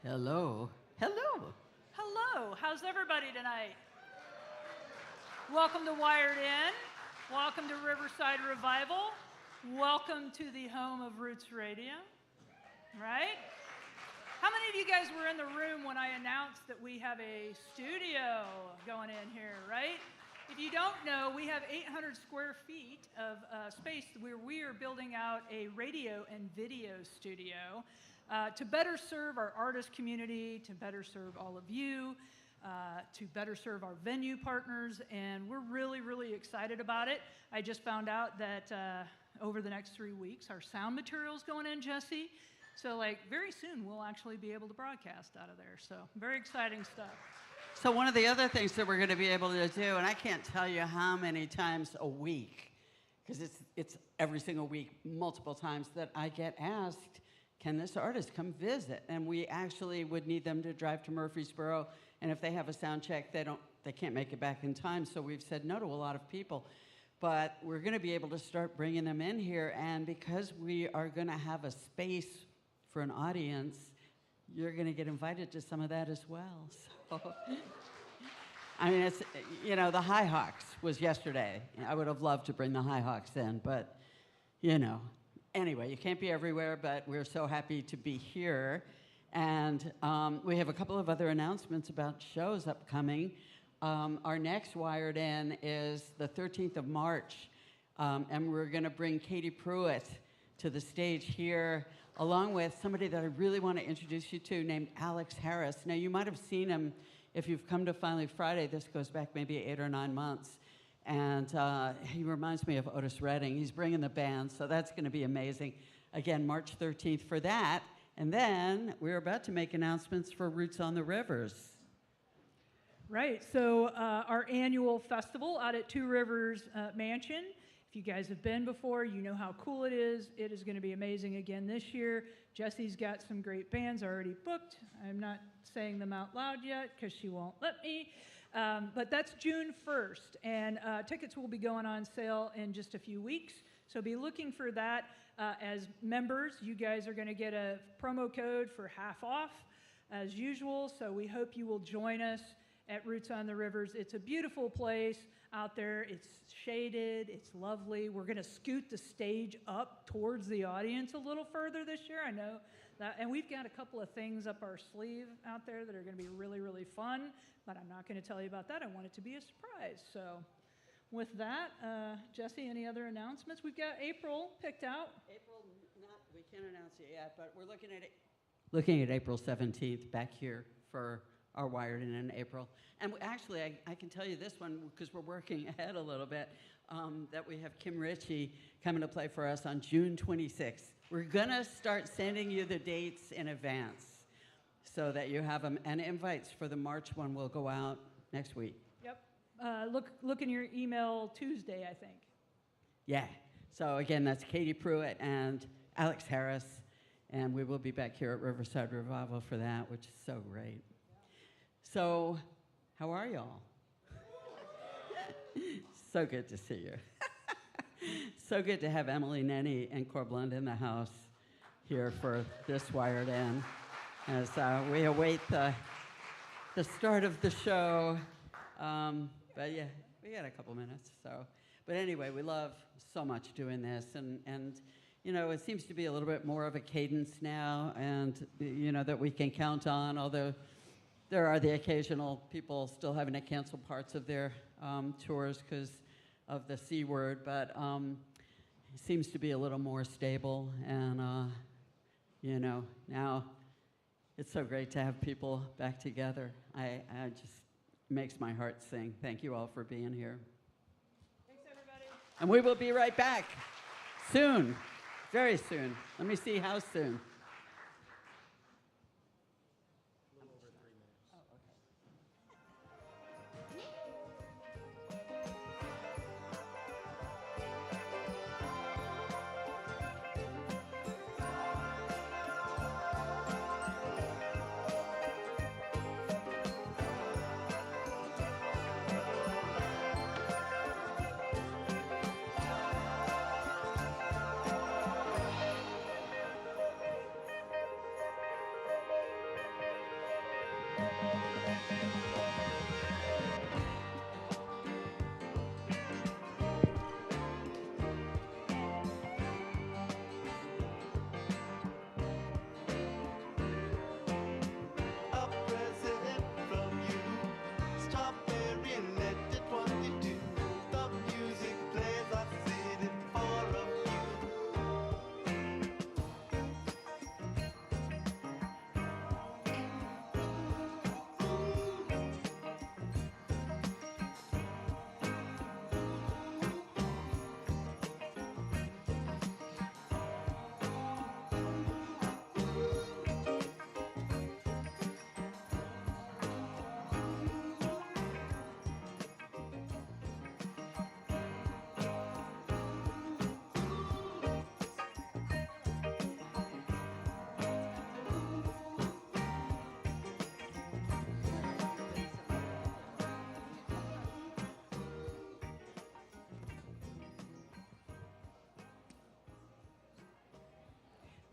Hello. Hello. Hello, how's everybody tonight? Welcome to Wired In. Welcome to Riverside Revival. Welcome to the home of Roots Radio. Right? How many of you guys were in the room when I announced that we have a studio going in here, right? If you don't know, we have 800 square feet of space where we are building out a radio and video studio to better serve our artist community, to better serve all of you, to better serve our venue partners, and we're really, really excited about it. I just found out that over the next 3 weeks, our sound material's going in, Jesse. So, very soon, we'll actually be able to broadcast out of there. So, very exciting stuff. So one of the other things that we're going to be able to do, and I can't tell you how many times a week, because it's every single week, multiple times, that I get asked, can this artist come visit? And we actually would need them to drive to Murfreesboro, and if they have a sound check, they can't make it back in time, so we've said no to a lot of people. But we're going to be able to start bringing them in here, and because we are going to have a space for an audience, you're going to get invited to some of that as well. So, I mean, it's, the High Hawks was yesterday. I would have loved to bring the High Hawks in, but, Anyway, you can't be everywhere, but we're so happy to be here. And we have a couple of other announcements about shows upcoming. Our next Wired In is the 13th of March, and we're going to bring Katie Pruitt to the stage here, along with somebody that I really want to introduce you to named Alex Harris. Now, you might have seen him if you've come to Finally Friday. This goes back maybe 8 or 9 months. And he reminds me of Otis Redding. He's bringing the band, so that's going to be amazing. Again, March 13th for that. And then we're about to make announcements for Roots on the Rivers. Right, so our annual festival out at Two Rivers Mansion. If you guys have been before, you know how cool it is. It is going to be amazing again this year. Jesse's got some great bands already booked. I'm not saying them out loud yet because she won't let me. But that's June 1st, and tickets will be going on sale in just a few weeks. So be looking for that. As members, you guys are going to get a promo code for half off as usual. So we hope you will join us at Roots on the Rivers. It's a beautiful place out there. It's shaded. It's lovely. We're going to scoot the stage up towards the audience a little further this year. I know that. And we've got a couple of things up our sleeve out there that are going to be really, really fun. But I'm not going to tell you about that. I want it to be a surprise. So with that, Jesse, any other announcements? We've got April picked out. We can't announce it yet, but we're looking at April 17th back here for our Wired in April. And actually, I can tell you this one, because we're working ahead a little bit, that we have Kim Ritchie coming to play for us on June 26th. We're going to start sending you the dates in advance so that you have them. And invites for the March one will go out next week. Yep. Look in your email Tuesday, I think. Yeah. So again, that's Katie Pruitt and Alex Harris. And we will be back here at Riverside Revival for that, which is so great. So, how are y'all? So good to see you. So good to have Emily, Nenni, and Corb, Lund in the house here for this Wired In, as we await the start of the show. But yeah, we got a couple minutes. But anyway, we love so much doing this, and it seems to be a little bit more of a cadence now, and that we can count on, although there are the occasional people still having to cancel parts of their tours because of the C word, but it seems to be a little more stable, and now it's so great to have people back together. I just makes my heart sing. Thank you all for being here. Thanks, everybody. And we will be right back soon, very soon. Let me see how soon.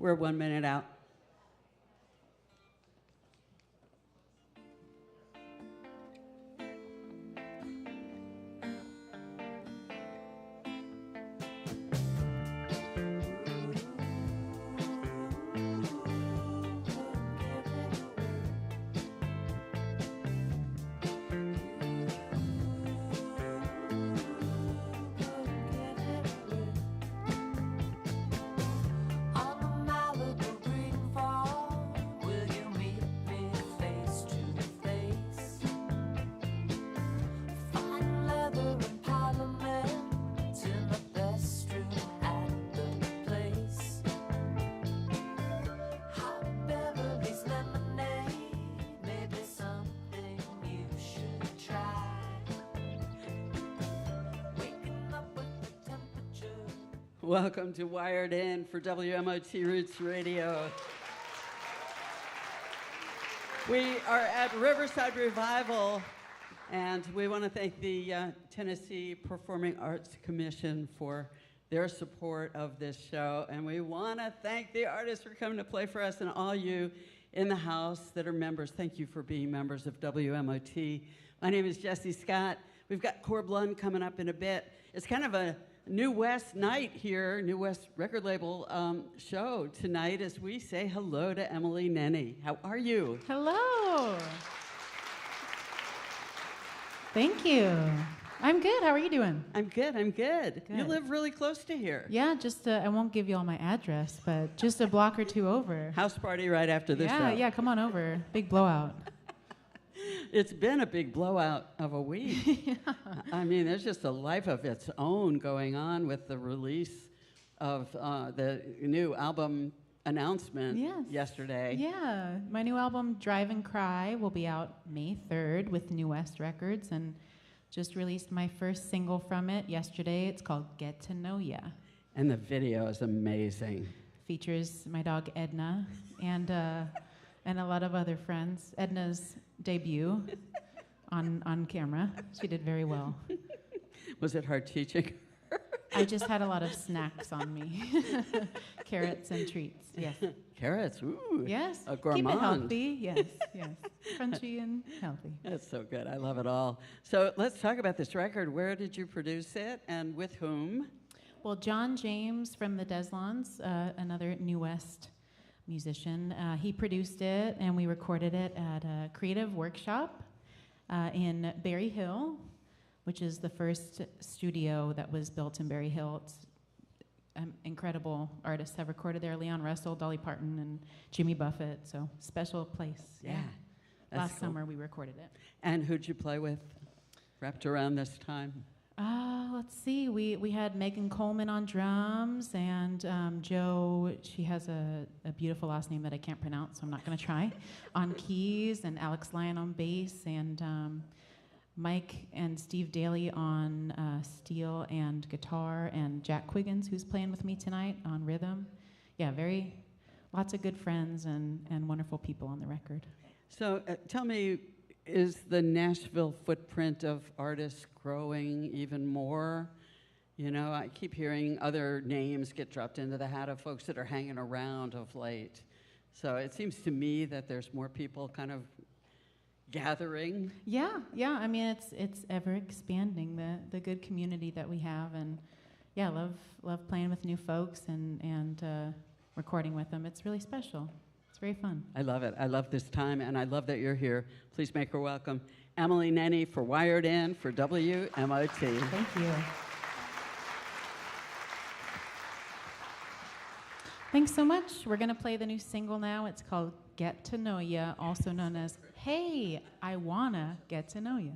We're 1 minute out. Welcome to Wired In for WMOT Roots Radio. We are at Riverside Revival, and we want to thank the Tennessee Performing Arts Commission for their support of this show. And we want to thank the artists for coming to play for us, and all you in the house that are members. Thank you for being members of WMOT. My name is Jessie Scott. We've got Corb Lund coming up in a bit. It's kind of a New West night here, New West record label show tonight as we say hello to Emily Nenni. How are you? Hello. Thank you. I'm good. How are you doing? I'm good. You live really close to here. Yeah, just I won't give you all my address, but just a block or two over. House party right after this show. Yeah, come on over. Big blowout. It's been a big blowout of a week. Yeah. I mean, there's just a life of its own going on with the release of the new album announcement yesterday. Yeah, my new album, Drive and Cry, will be out May 3rd with New West Records, and just released my first single from it yesterday. It's called Get to Know Ya. And the video is amazing. Features my dog Edna and a lot of other friends. Edna's debut on camera. She did very well. Was it hard teaching her? I just had a lot of snacks on me. Carrots and treats, yes. Carrots, ooh. Yes, a gourmand. keep it healthy, yes. Crunchy and healthy. That's so good, I love it all. So let's talk about this record. Where did you produce it and with whom? Well, John James from the Deslons, another New West musician, he produced it, and we recorded it at a creative workshop in Berry Hill, which is the first studio that was built in Berry Hill. It's incredible artists have recorded there. Leon Russell, Dolly Parton, and Jimmy Buffett. So special place. Yeah. Last summer we recorded it. And who'd you play with wrapped around this time? Let's see. We had Megan Coleman on drums, and Joe, she has a beautiful last name that I can't pronounce, so I'm not going to try, on keys, and Alex Lyon on bass, and Mike and Steve Daly on steel and guitar, and Jack Quiggins, who's playing with me tonight on rhythm. Yeah, lots of good friends and wonderful people on the record. So tell me, is the Nashville footprint of artists growing even more? You know, I keep hearing other names get dropped into the hat of folks that are hanging around of late. So it seems to me that there's more people kind of gathering. Yeah. I mean, it's ever expanding, the good community that we have, and yeah, love playing with new folks and recording with them. It's really special. It's very fun. I love it. I love this time, and I love that you're here. Please make her welcome Emily Nenni for Wired In for WMOT. Thank you. Thanks so much. We're going to play the new single now. It's called Get to Know Ya, also known as Hey, I Wanna Get to Know Ya.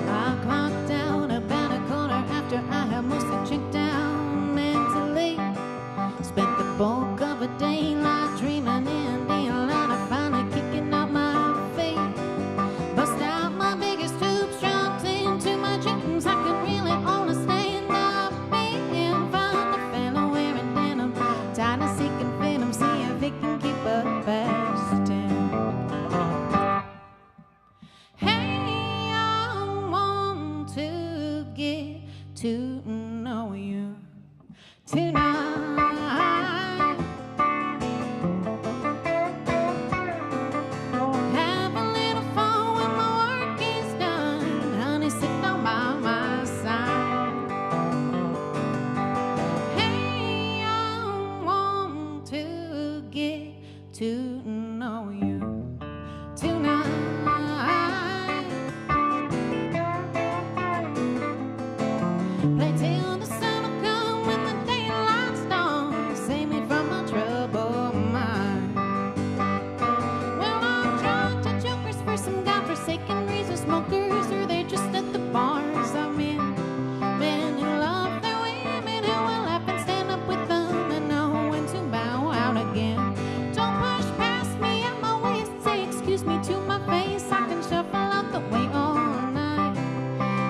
I clocked down about a corner after I had mostly checked down mentally. Spent the bulk of a daylight dreaming in the line of finally kicking up my feet. Bust out my biggest tubes, dropped into my jeans. I could really only stand up and find a fellow wearing denim. Trying to seek and fit him, see if he can keep up back. tonight. Have a little fun when my work is done. Honey, sit down by my side. Hey, I want to get to know you tonight. Play till the sun will come when the daylight's dawn. Save me from my troubled mind. Well, I'm drawn to jokers for some godforsaken reason. Smokers, or they're just at the bars I'm in. Men who love their women, who will laugh and stand up with them and know when to bow out again. Don't push past me at my waist, say excuse me to my face. I can shuffle out the way all night.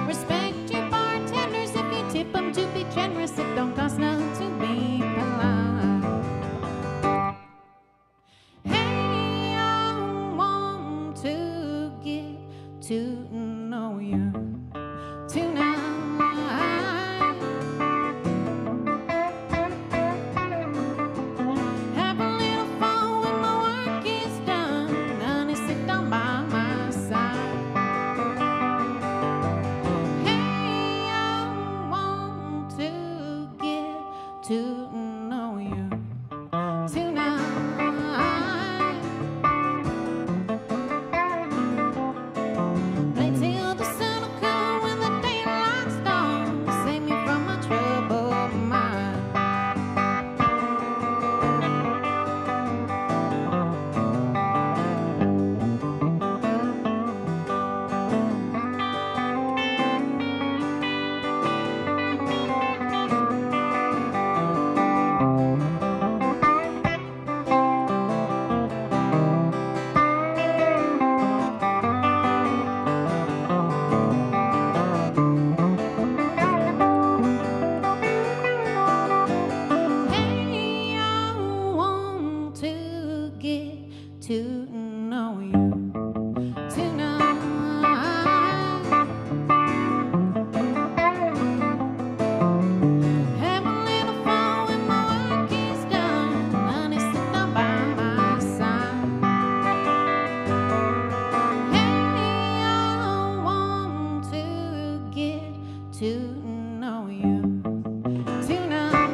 Respect your bartenders if you tip them to be generous. It don't cost nothing to be polite. Hey, I want to get to know you tonight. Have a little fun when my work is done. Honey, sit down by my side. Hey, I want to get to know you tonight. Play till the sun will come when the daylight's dawn. Save me from my troubled mind. Hey, I want to get to know you tonight. Have a little fun when my work is done. Honey, sit down by my side. Hey, I want to get to know you tonight.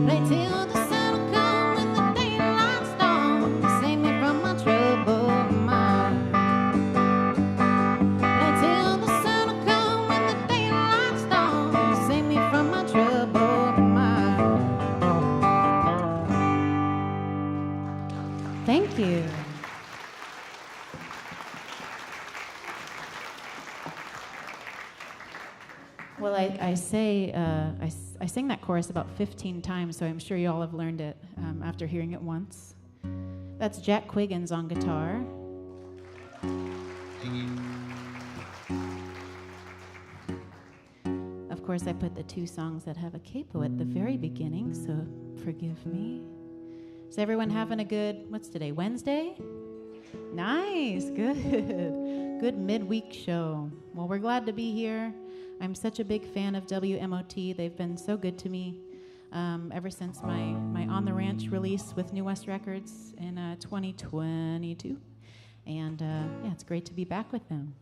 Play till the sun will come when the daylight's dawn. Save me from my troubled mind. Play till the sun will come when the daylight's dawn. Save me from my troubled mind. Thank you. Well, I sang that chorus about 15 times, so I'm sure you all have learned it after hearing it once. That's Jack Quiggins on guitar. Of course, I put the two songs that have a capo at the very beginning, so forgive me. Is everyone having a good, what's today, Wednesday? Nice, good. Good midweek show. Well, we're glad to be here. I'm such a big fan of WMOT. They've been so good to me ever since my On the Ranch release with New West Records in 2022. And yeah, it's great to be back with them.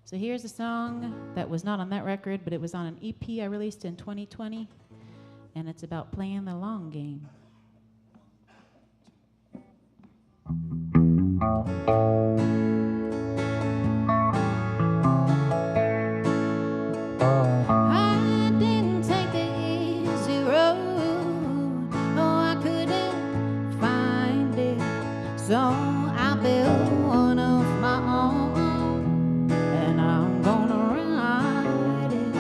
So here's a song that was not on that record, but it was on an EP I released in 2020. And it's about playing the long game. I didn't take the easy road. Oh, I couldn't find it. So I built one of my own, and I'm gonna ride it.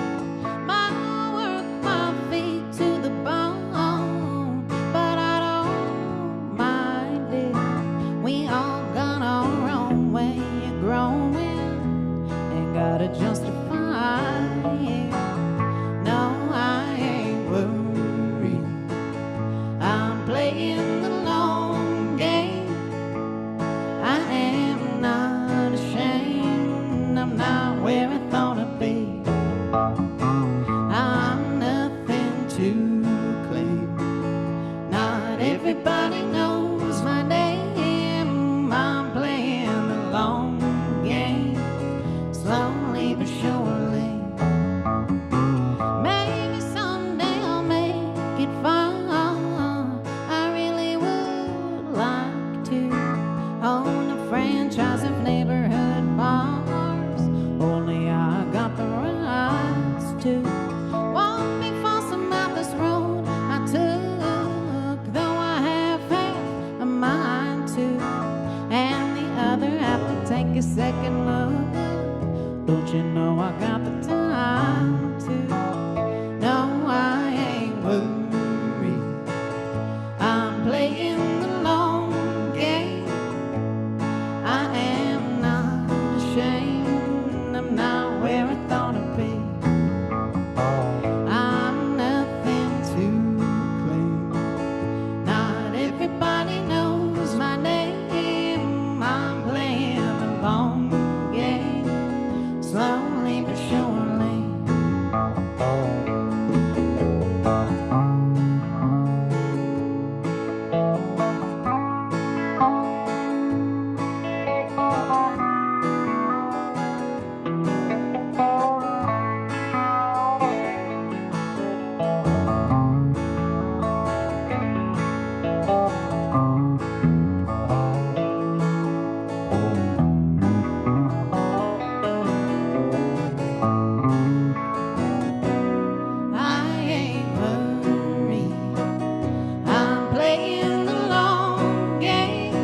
Might work my feet to the bone, but I don't mind it. We all got our own way of growing, and gotta justify it. No, I ain't worried. I'm playing the long game. I am not ashamed. I'm not where I thought I'd to walk before some of this road I took, though I have half a mind to, and the other half to take a second look. Don't you know I got the time to? No, I ain't worried. I'm playing the long game. I am not ashamed. I'm not where I thought I'd be. I'm nothing to claim. Not everybody knows my name. I'm playing the long game, slowly but surely. I ain't worried. I'm playing the long game.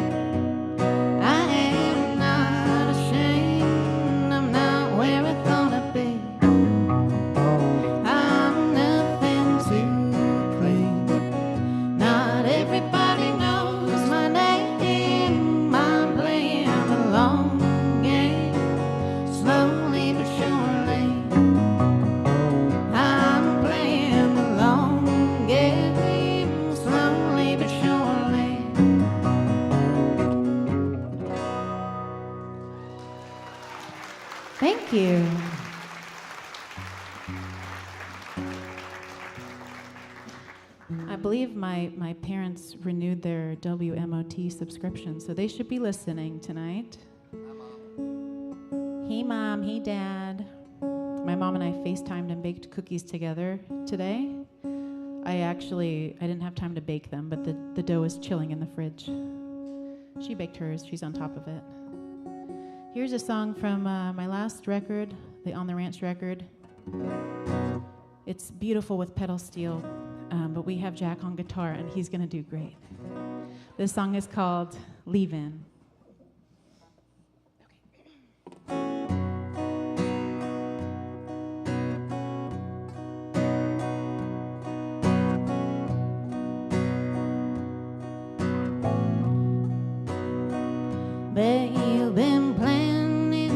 I am not ashamed. I'm not where I thought I'd be. I'm nothing to claim. Not everybody knows my name. I'm playing the long game, slowly but surely. I'm playing the long game, slowly but surely. Thank you. I believe my parents renewed their WMOT subscription, so they should be listening tonight. Hey, Mom. Hey, Dad. My mom and I FaceTimed and baked cookies together today. I didn't have time to bake them, but the dough is chilling in the fridge. She baked hers. She's on top of it. Here's a song from my last record, the On the Ranch record. It's beautiful with pedal steel, but we have Jack on guitar, and he's going to do great. This song is called Leave In. Bet you've been planning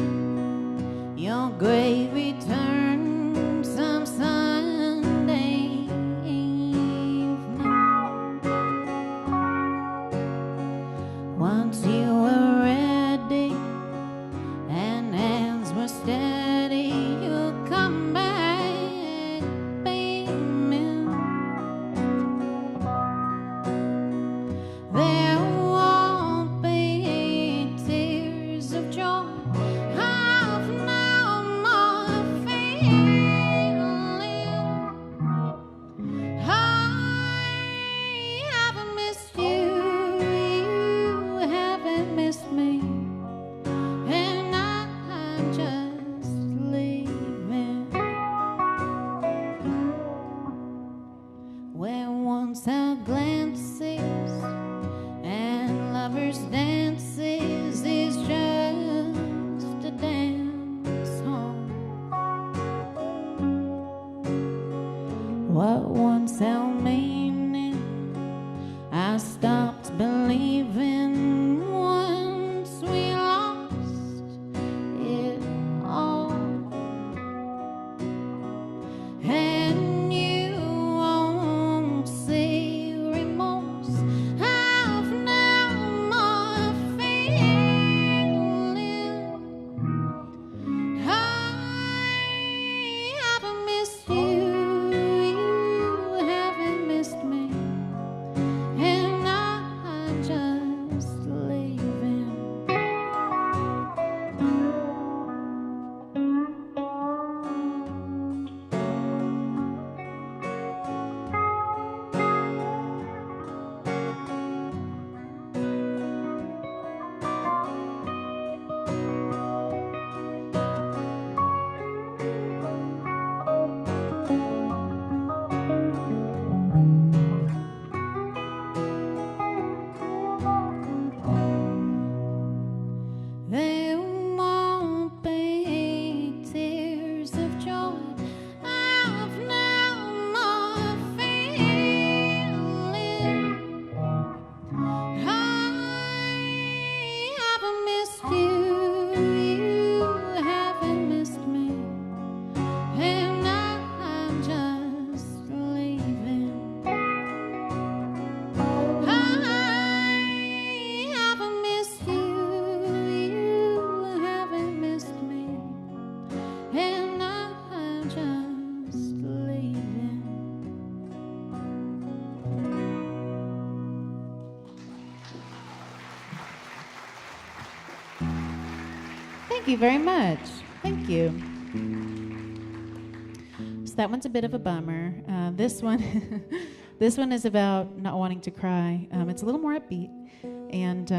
your great return some Sunday evening. Once you were ready and hands were steady, you'll come back, baby. There won't be tears of joy. I've no more feeling. I haven't missed you, you haven't missed me, and I'm just leaving. Where once our glances and lovers' dances is just a dance hall. What once held meaning, I stopped believing once we lost it all. And you won't see remorse. I've no more feeling. I haven't missed you, you haven't just leaving. Thank you very much. Thank you. So that one's a bit of a bummer. This one, this one is about not wanting to cry. It's a little more upbeat, and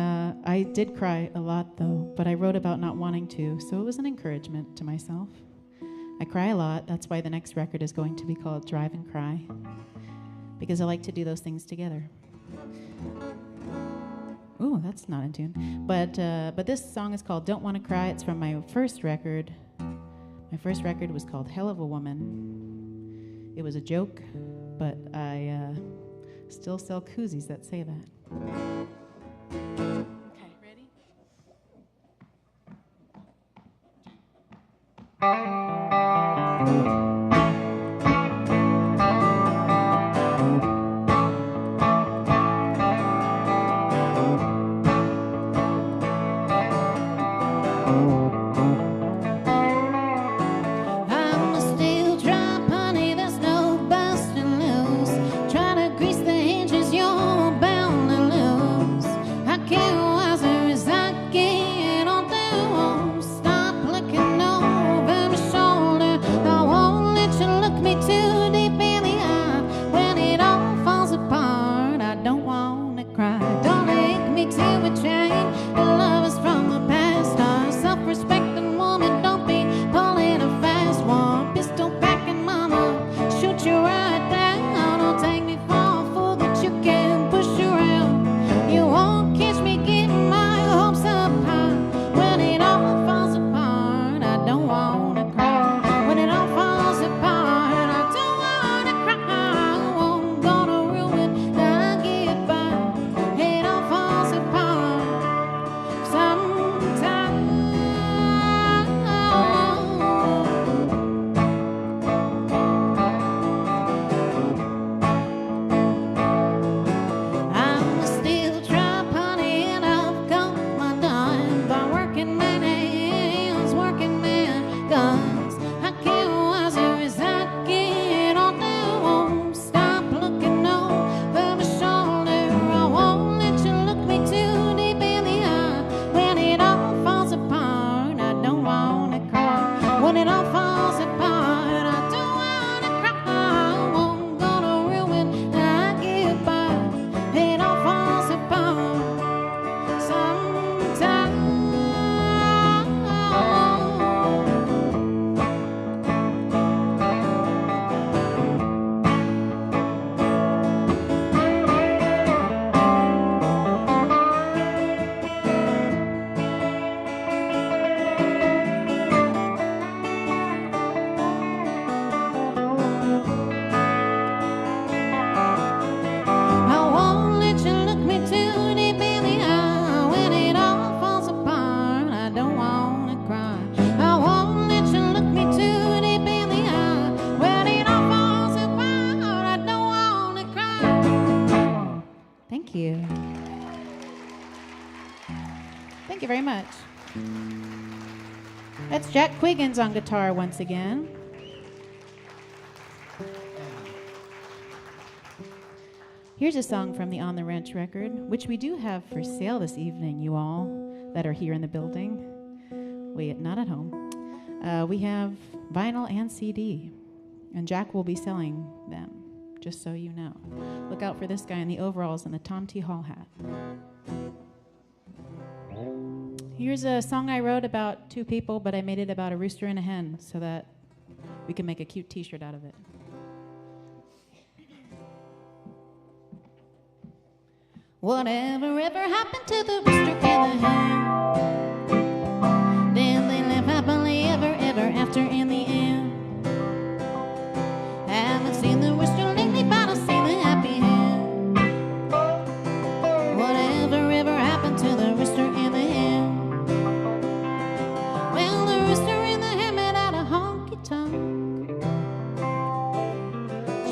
I did cry a lot though. But I wrote about not wanting to, so it was an encouragement to myself. I cry a lot. That's why the next record is going to be called Drive and Cry, because I like to do those things together. Ooh, that's not in tune. But this song is called Don't Wanna Cry. It's from my first record. My first record was called Hell of a Woman. It was a joke, but I still sell koozies that say that. Okay, ready? Thank you very much. That's Jack Quiggins on guitar once again. Here's a song from the On the Ranch record, which we do have for sale this evening, you all that are here in the building. Wait, not at home. We have vinyl and CD, and Jack will be selling them, just so you know. Look out for this guy in the overalls and the Tom T. Hall hat. Here's a song I wrote about two people, but I made it about a rooster and a hen so that we can make a cute t-shirt out of it. Whatever ever happened to the rooster and the hen? Did they live happily ever, ever after in the end? Haven't seen the rooster lately, but I've seen the happy hen. Whatever ever happened to the rooster and the hen? Well, the rooster and the hen met at a honky-tonk.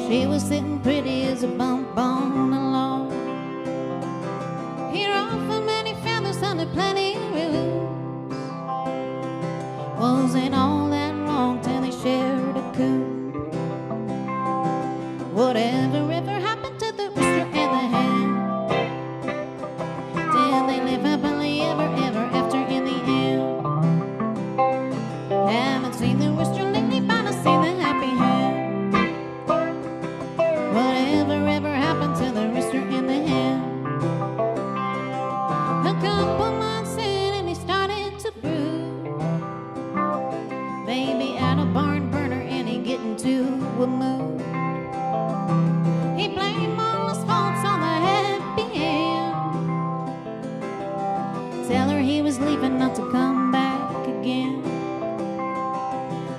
She was sitting pretty as a bump on a log. He offered many feathers under plenty of roots. Wasn't all that long till they shared a coop. Whatever ever happened to the rooster and the hen? Did they live happily ever, ever after in the end? Haven't seen the rooster lately, but I see the happy hen. Whatever ever happened to the rooster and the hen? A couple months in and he started to brew. Baby at a barn burner and he get into a mood. He blamed all his faults on the happy hen. Tell her he was leaving not to come back again.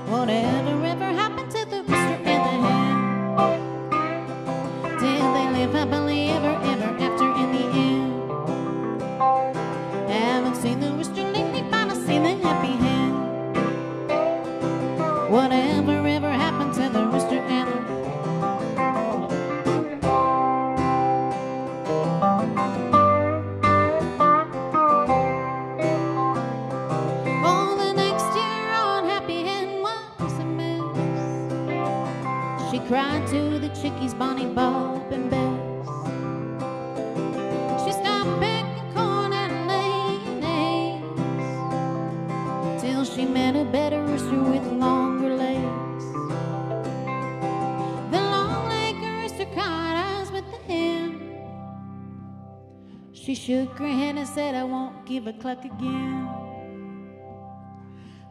Whatever ever happened to the rooster and the hen? Did they live happily ever, ever after in the end? Haven't seen the rooster lately, but I seen the happy hen. Whatever ever happened to the rooster and the Oh, the next year on Happy Hen was a mess. She cried to the chickies, Bonnie, Bob, and Bess. She stopped picking corn and laying eggs till she met a better rooster with longer legs. The long-legged rooster caught eyes with the hen. She shook her head and said, I won't give a cluck again.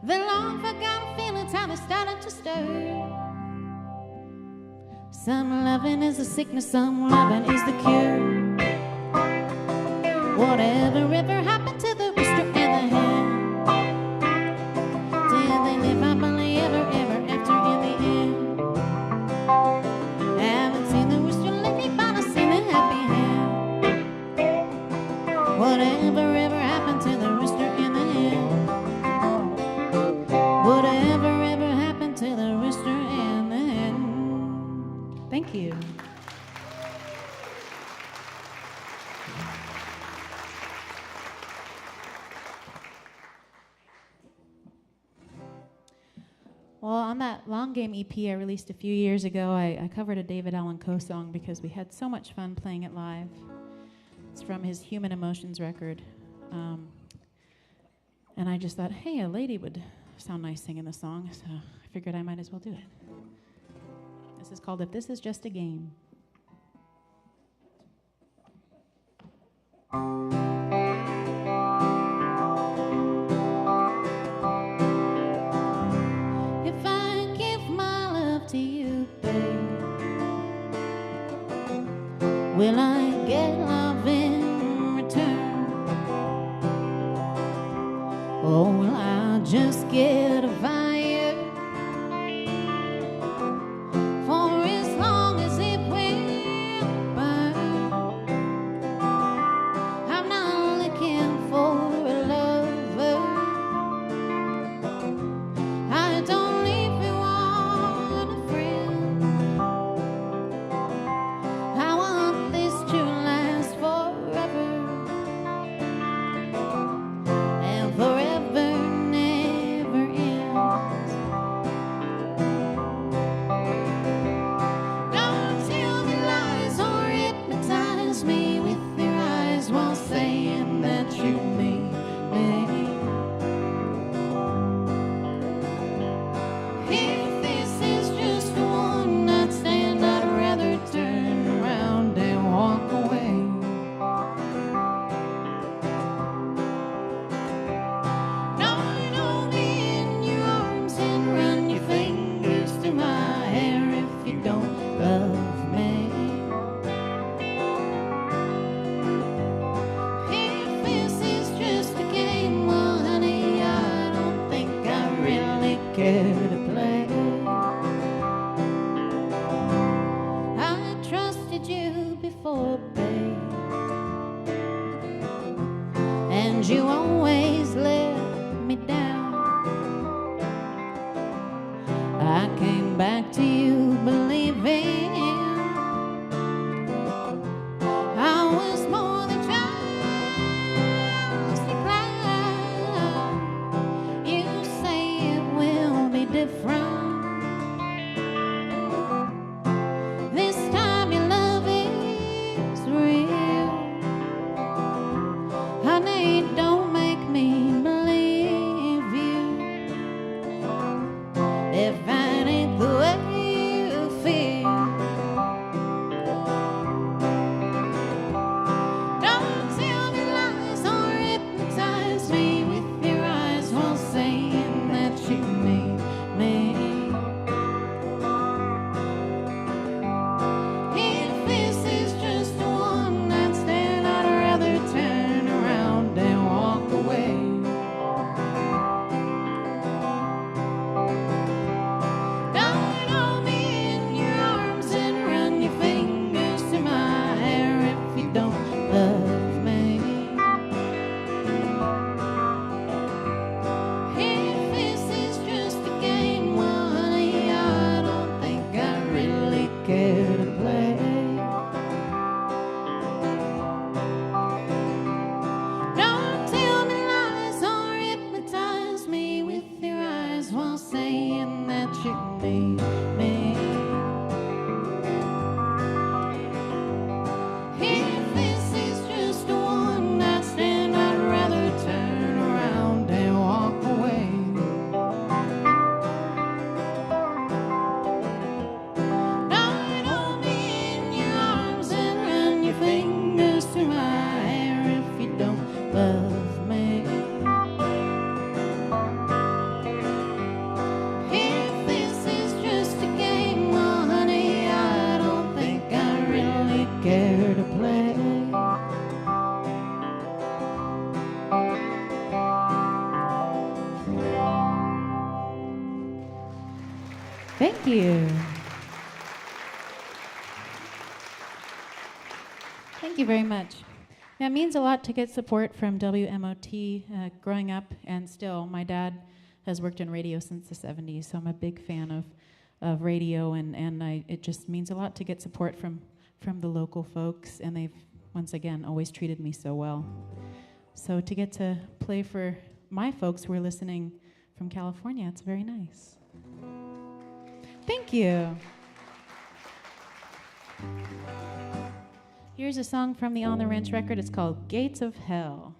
The long forgotten feelings, how they started to stir. Some loving is a sickness, some loving is the cure. Whatever ever happened to the rooster and the hen? Did they live happily ever, ever after in the end? Haven't seen the rooster lately, but I've seen the happy hen. Whatever ever happened to the rooster and the hen? Whatever ever happened to the rooster and the hen? Thank you. Well, on that Long Game EP I released a few years ago, I covered a David Allan Coe song because we had so much fun playing it live. It's from his Human Emotions record. And I just thought, hey, a lady would sound nice singing the song, so I figured I might as well do it. This is called If This Is Just a Game. If I give my love to you, babe, will I get love in return? Or will I just get a fire for as long as it will burn? I'm not looking for a lover. I don't even want a friend. I want this to last forever, and forever never ends. Don't tell me lies or hypnotize me with your eyes while saying that you need me. If this is just a one-night stand, I'd rather turn around and walk away. Hold me in your arms and run your fingers through my hair if you don't love me. If this is just a game, well, honey, I don't think I really care to play. I trusted you before, babe, and you always let me down. I came back to you believing I was more than just a clown. You say it will be different this Thank you. Thank you very much. Yeah, it means a lot to get support from WMOT growing up, and still, my dad has worked in radio since the 70s, so I'm a big fan of radio, and it just means a lot to get support from the local folks, and they've, once again, always treated me so well. So to get to play for my folks who are listening from California, it's very nice. Thank you. Here's a song from the On the Ranch record. It's called Gates of Hell.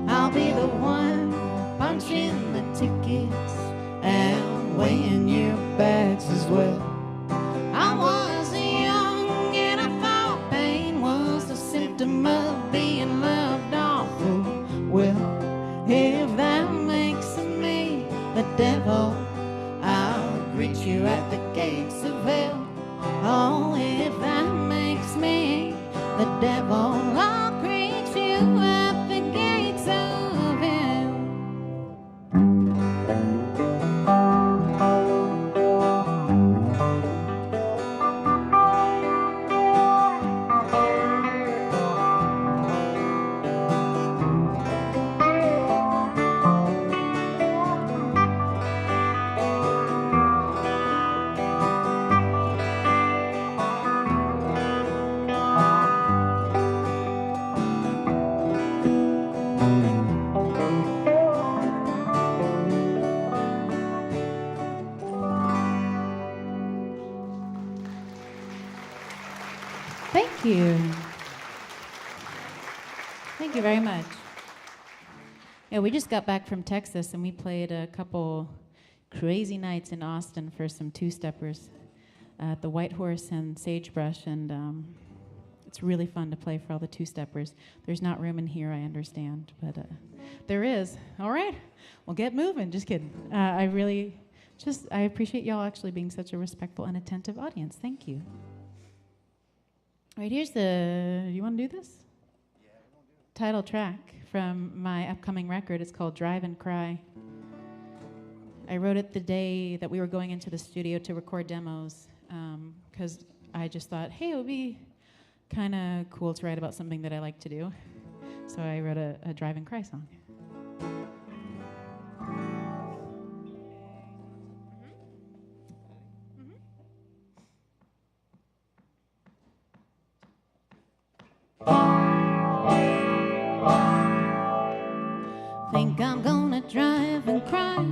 I'll be the one punching the tickets and weighing your bags as well. I was young and I thought pain was a symptom of being loved awful well. If that makes me the devil, I'll greet you at the gates of hell. Oh, if that makes me the devil, I'll greet you at the gates of hell. Thank you. Thank you very much. Yeah, we just got back from Texas and we played a couple crazy nights in Austin for some two-steppers at the White Horse and Sagebrush, and it's really fun to play for all the two-steppers. There's not room in here, I understand, but there is. All right, well, get moving. Just kidding. I appreciate y'all actually being such a respectful and attentive audience. Thank you. All right, here's you want to do this? Yeah, we'll do it. Title track from my upcoming record. It's called Drive and Cry. I wrote it the day that we were going into the studio to record demos, because I just thought, hey, it would be kind of cool to write about something that I like to do. So I wrote a Drive and Cry song. Think I'm gonna drive and cry.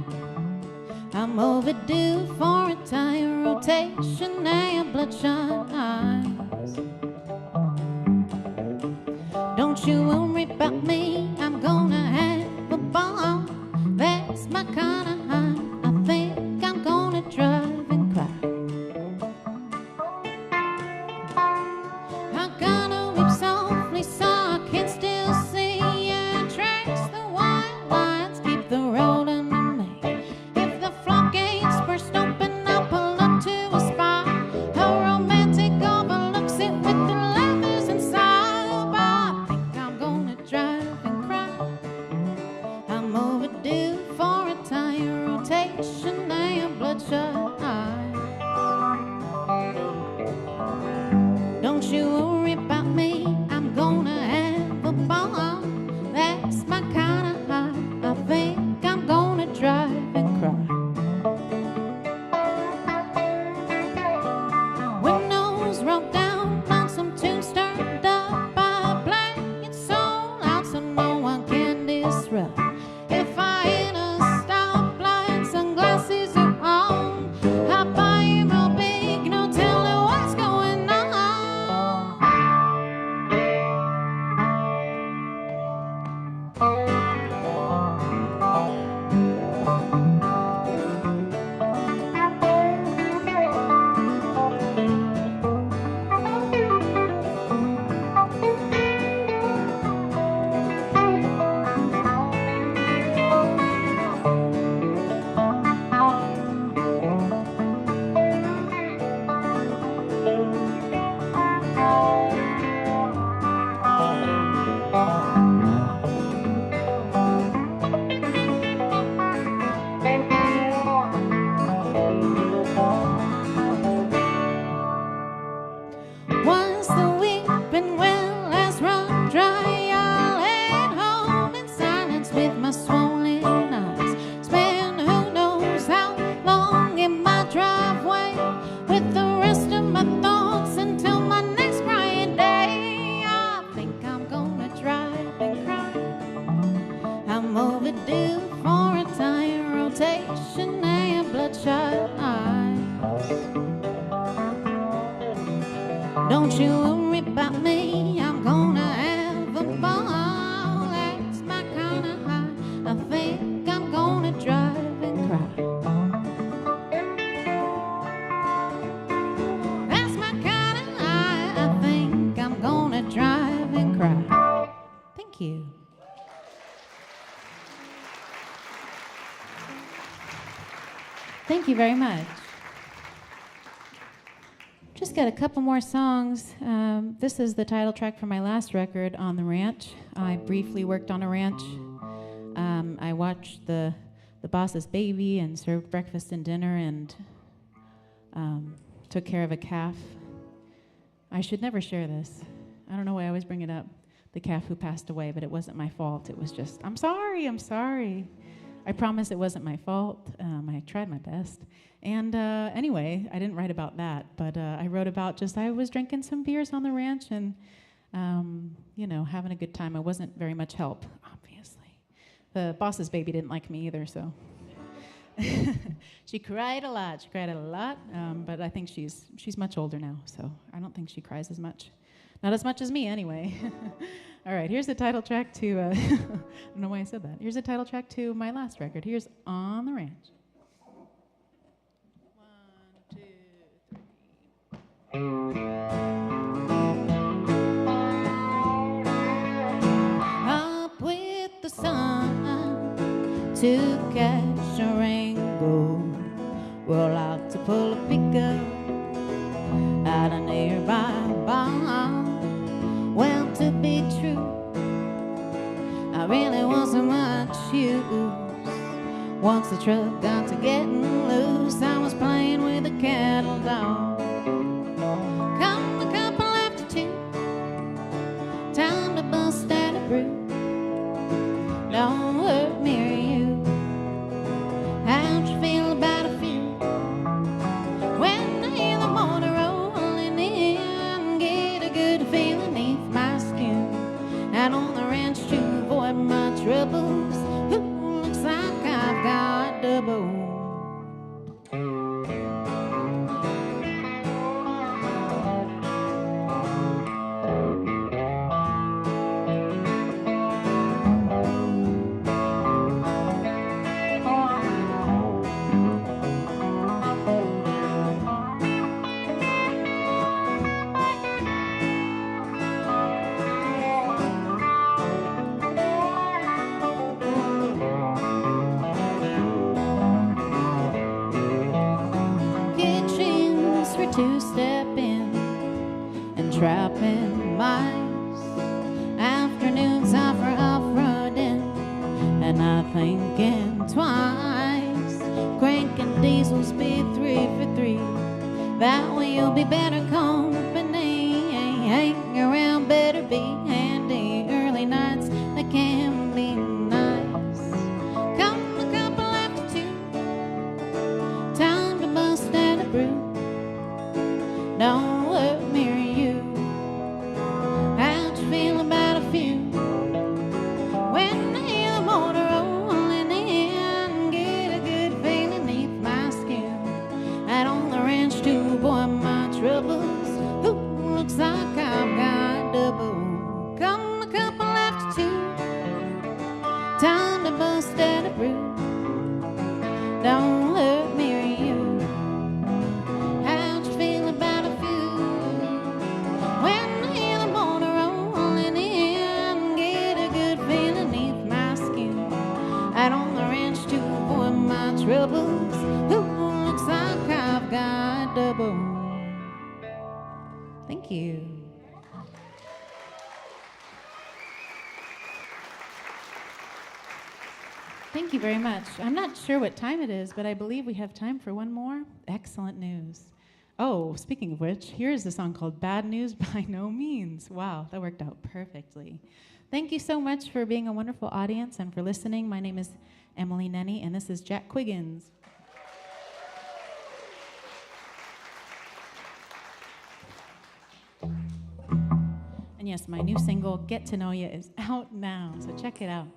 I'm overdue for a tire rotation and bloodshot eyes. Don't you worry about me, I'm gonna have a ball. That's my kind of high. I think I'm gonna drive and cry. I gotta weep softly so I can still see and trace the white lines, keep the road under me. If the floodgates burst open, I'll pull up to a spot. A romantic overlooks it with the leathers inside. But I think I'm gonna drive and cry. I'm overdue for a tire rotation and bloodshot eyes. Don't you worry about me, I'm gonna have a ball. That's my kind of high. I think I'm gonna drive and cry. Windows rolled down on some tune stirred up by playing it so loud so no one can disrupt. If I hit a stoplight, sunglasses are on. I buy him real big, no telling what's going on. Once the weeping well has run dry, I'll head home in silence with my swollen eyes. Spend who knows how long in my driveway with the rest of my thoughts until my next crying day. I think I'm gonna drive and cry. I'm overdue for a tire rotation and bloodshot eyes. Don't you worry about me, I'm gonna have a ball. That's my kind of high. I think I'm gonna drive and cry. That's my kind of high. I think I'm gonna drive and cry. Thank you. Thank you very much. Just got a couple more songs. This is the title track for my last record, On the Ranch. I briefly worked on a ranch. I watched the boss's baby and served breakfast and dinner and took care of a calf. I should never share this. I don't know why I always bring it up, the calf who passed away, but it wasn't my fault. It was just, I'm sorry. I promise it wasn't my fault. I tried my best. And anyway, I didn't write about that, but I wrote about just I was drinking some beers on the ranch and, having a good time. I wasn't very much help, obviously. The boss's baby didn't like me either, so. She cried a lot, but I think she's much older now, so I don't think she cries as much. Not as much as me, anyway. All right, here's the title track to, I don't know why I said that. Here's the title track to my last record. Here's On the Ranch. 1, 2, 3. Up with the sun to catch a rainbow. Roll out to pull a pickup at a nearby bar. Well, to be true, I really wasn't much use. Once the truck got to getting loose, I was playing with a cattle dog. trapping mice, afternoons out for off-roading, and not thinking twice. Cranking diesel speed 3 for 3. That way you'll be better company. Hang around, better be handy. Early nights that can be nice. Come a couple after 2. Time to bust out a brew. Don't let me or you. How'd you feel about a few? When the hill motor rolling in, get a good feeling neath my skin. Out on the ranch to avoid my troubles. Ooh, looks like I've got double. Come a couple after 2. Time to bust out a brew. Don't hurt me or you. How'd you feel about a few? When the hill motor rolling in, get a good feeling neath my skin. Out on the ranch to avoid my troubles. Ooh, looks like I've got double. Thank you. Thank you very much. I'm not sure what time it is, but I believe we have time for one more. Excellent news. Oh, speaking of which, here's a song called Bad News by No Means. Wow, that worked out perfectly. Thank you so much for being a wonderful audience and for listening. My name is Emily Nenni, and this is Jack Quiggins. And yes, my new single, Get to Know Ya, is out now, so check it out.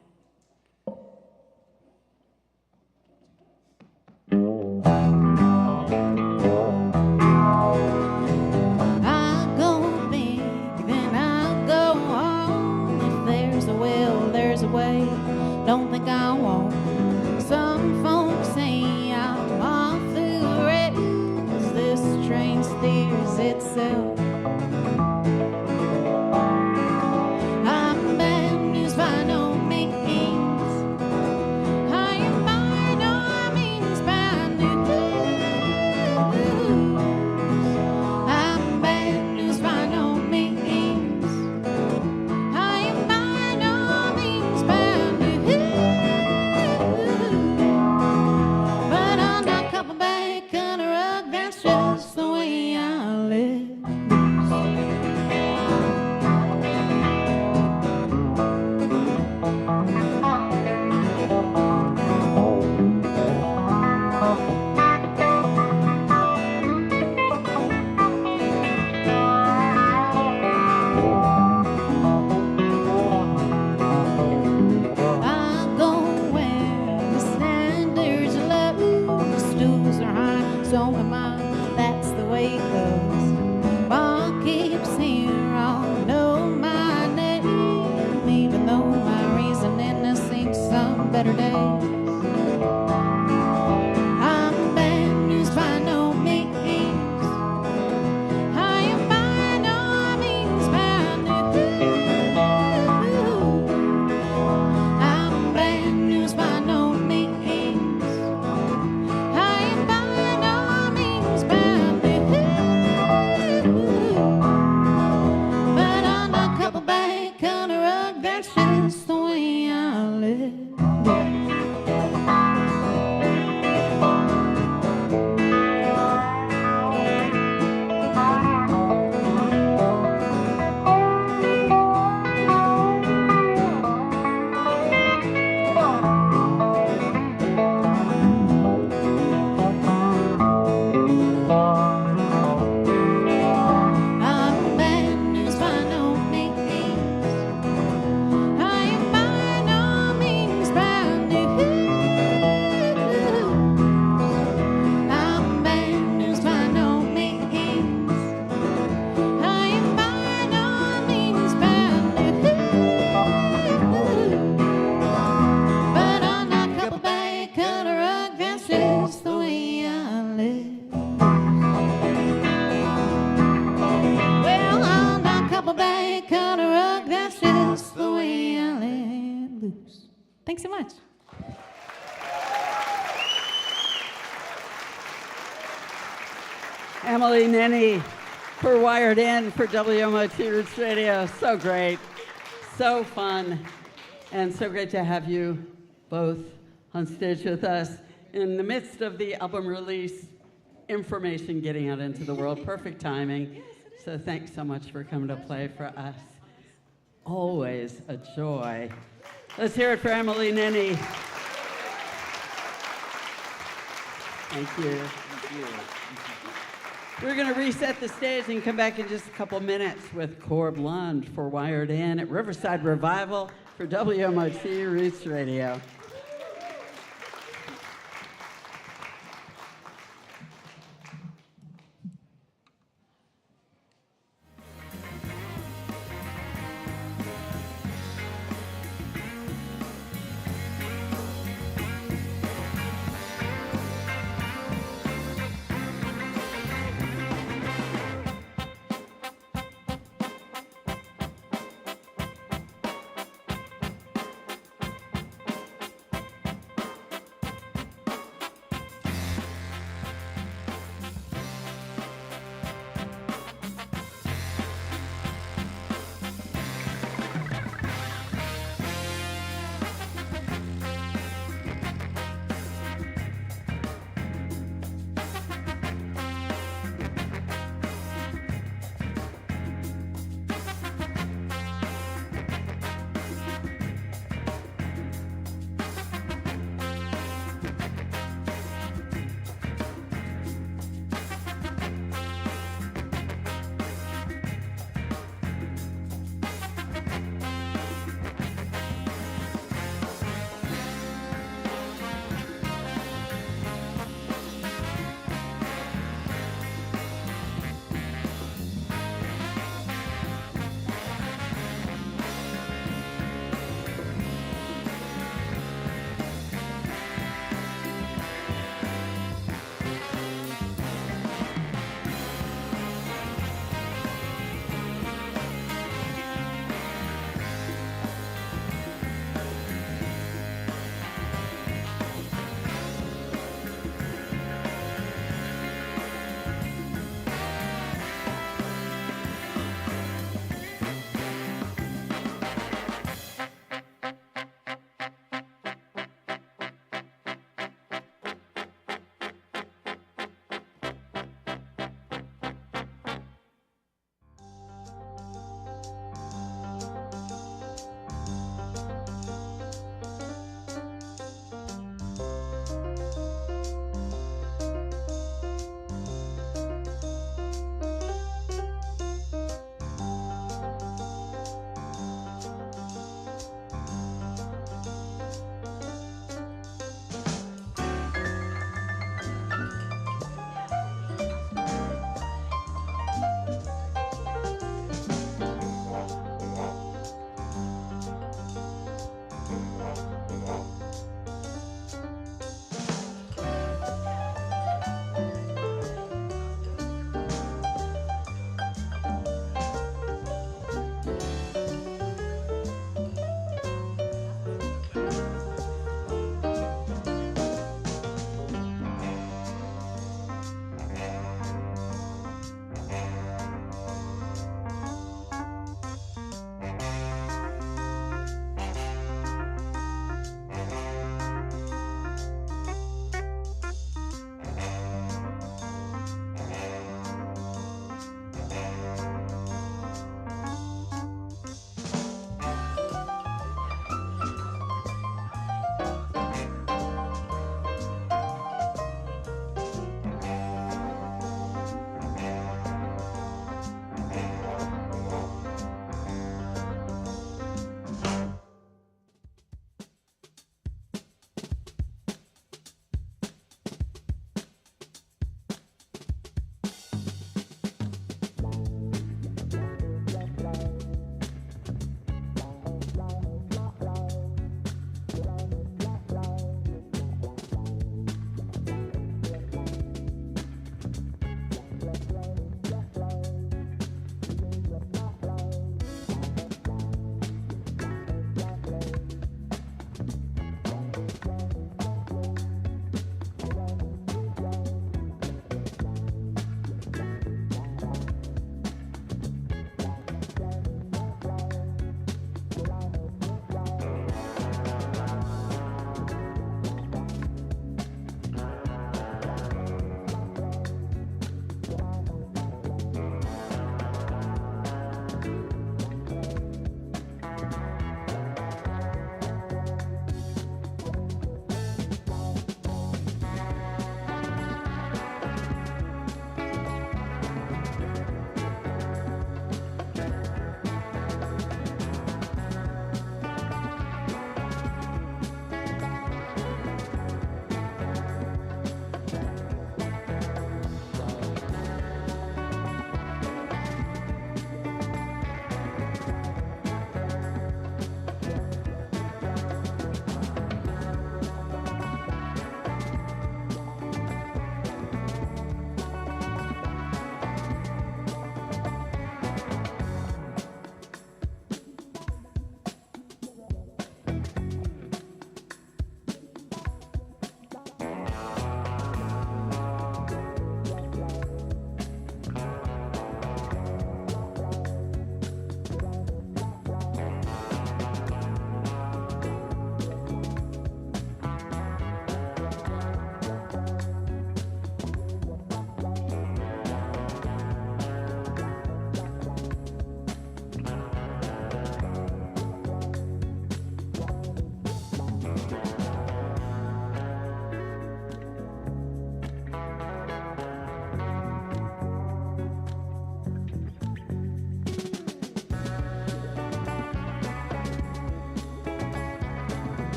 I'll go big, then I'll go home. If there's a will, there's a way. Don't think I won't. Some folks say I'm off the rails. This train steers itself. I'm bad news by no means. I am by no means bad news. I'm bad news by no means. I am by no means bad news. But I'm not coupled back on a rug. That's just the way I live. I'll go where the standards are low, the stools are high, so am I. That's the way it goes. Ball keeps here, I'll know my name, even though my reasoning has seen some better days. I'm bad news by no means. I am by no means bad news. I'm bad news by no means. I am by no means bad news. But I'm not coupled back on a rug. That's just the way I live. I'm bad news by no means. I am by no means bad news. I'm bad news by no means. I am by no means bad news. But I'm not coupled back on a rug. That's just the way I live. Well, I'm not coupled back on a rug. That's just the way I let loose. Thanks so much. Emily Nenni, for Wired In for WMOT Roots Radio. So great, so fun, and so great to have you both on stage with us in the midst of the album release, information getting out into the world. Perfect timing. So thanks so much for coming to play for us. Always a joy. Let's hear it for Emily Nenni. Thank you. We're going to reset the stage and come back in just a couple minutes with Corb Lund for Wired In at Riverside Revival for WMOT Roots Radio.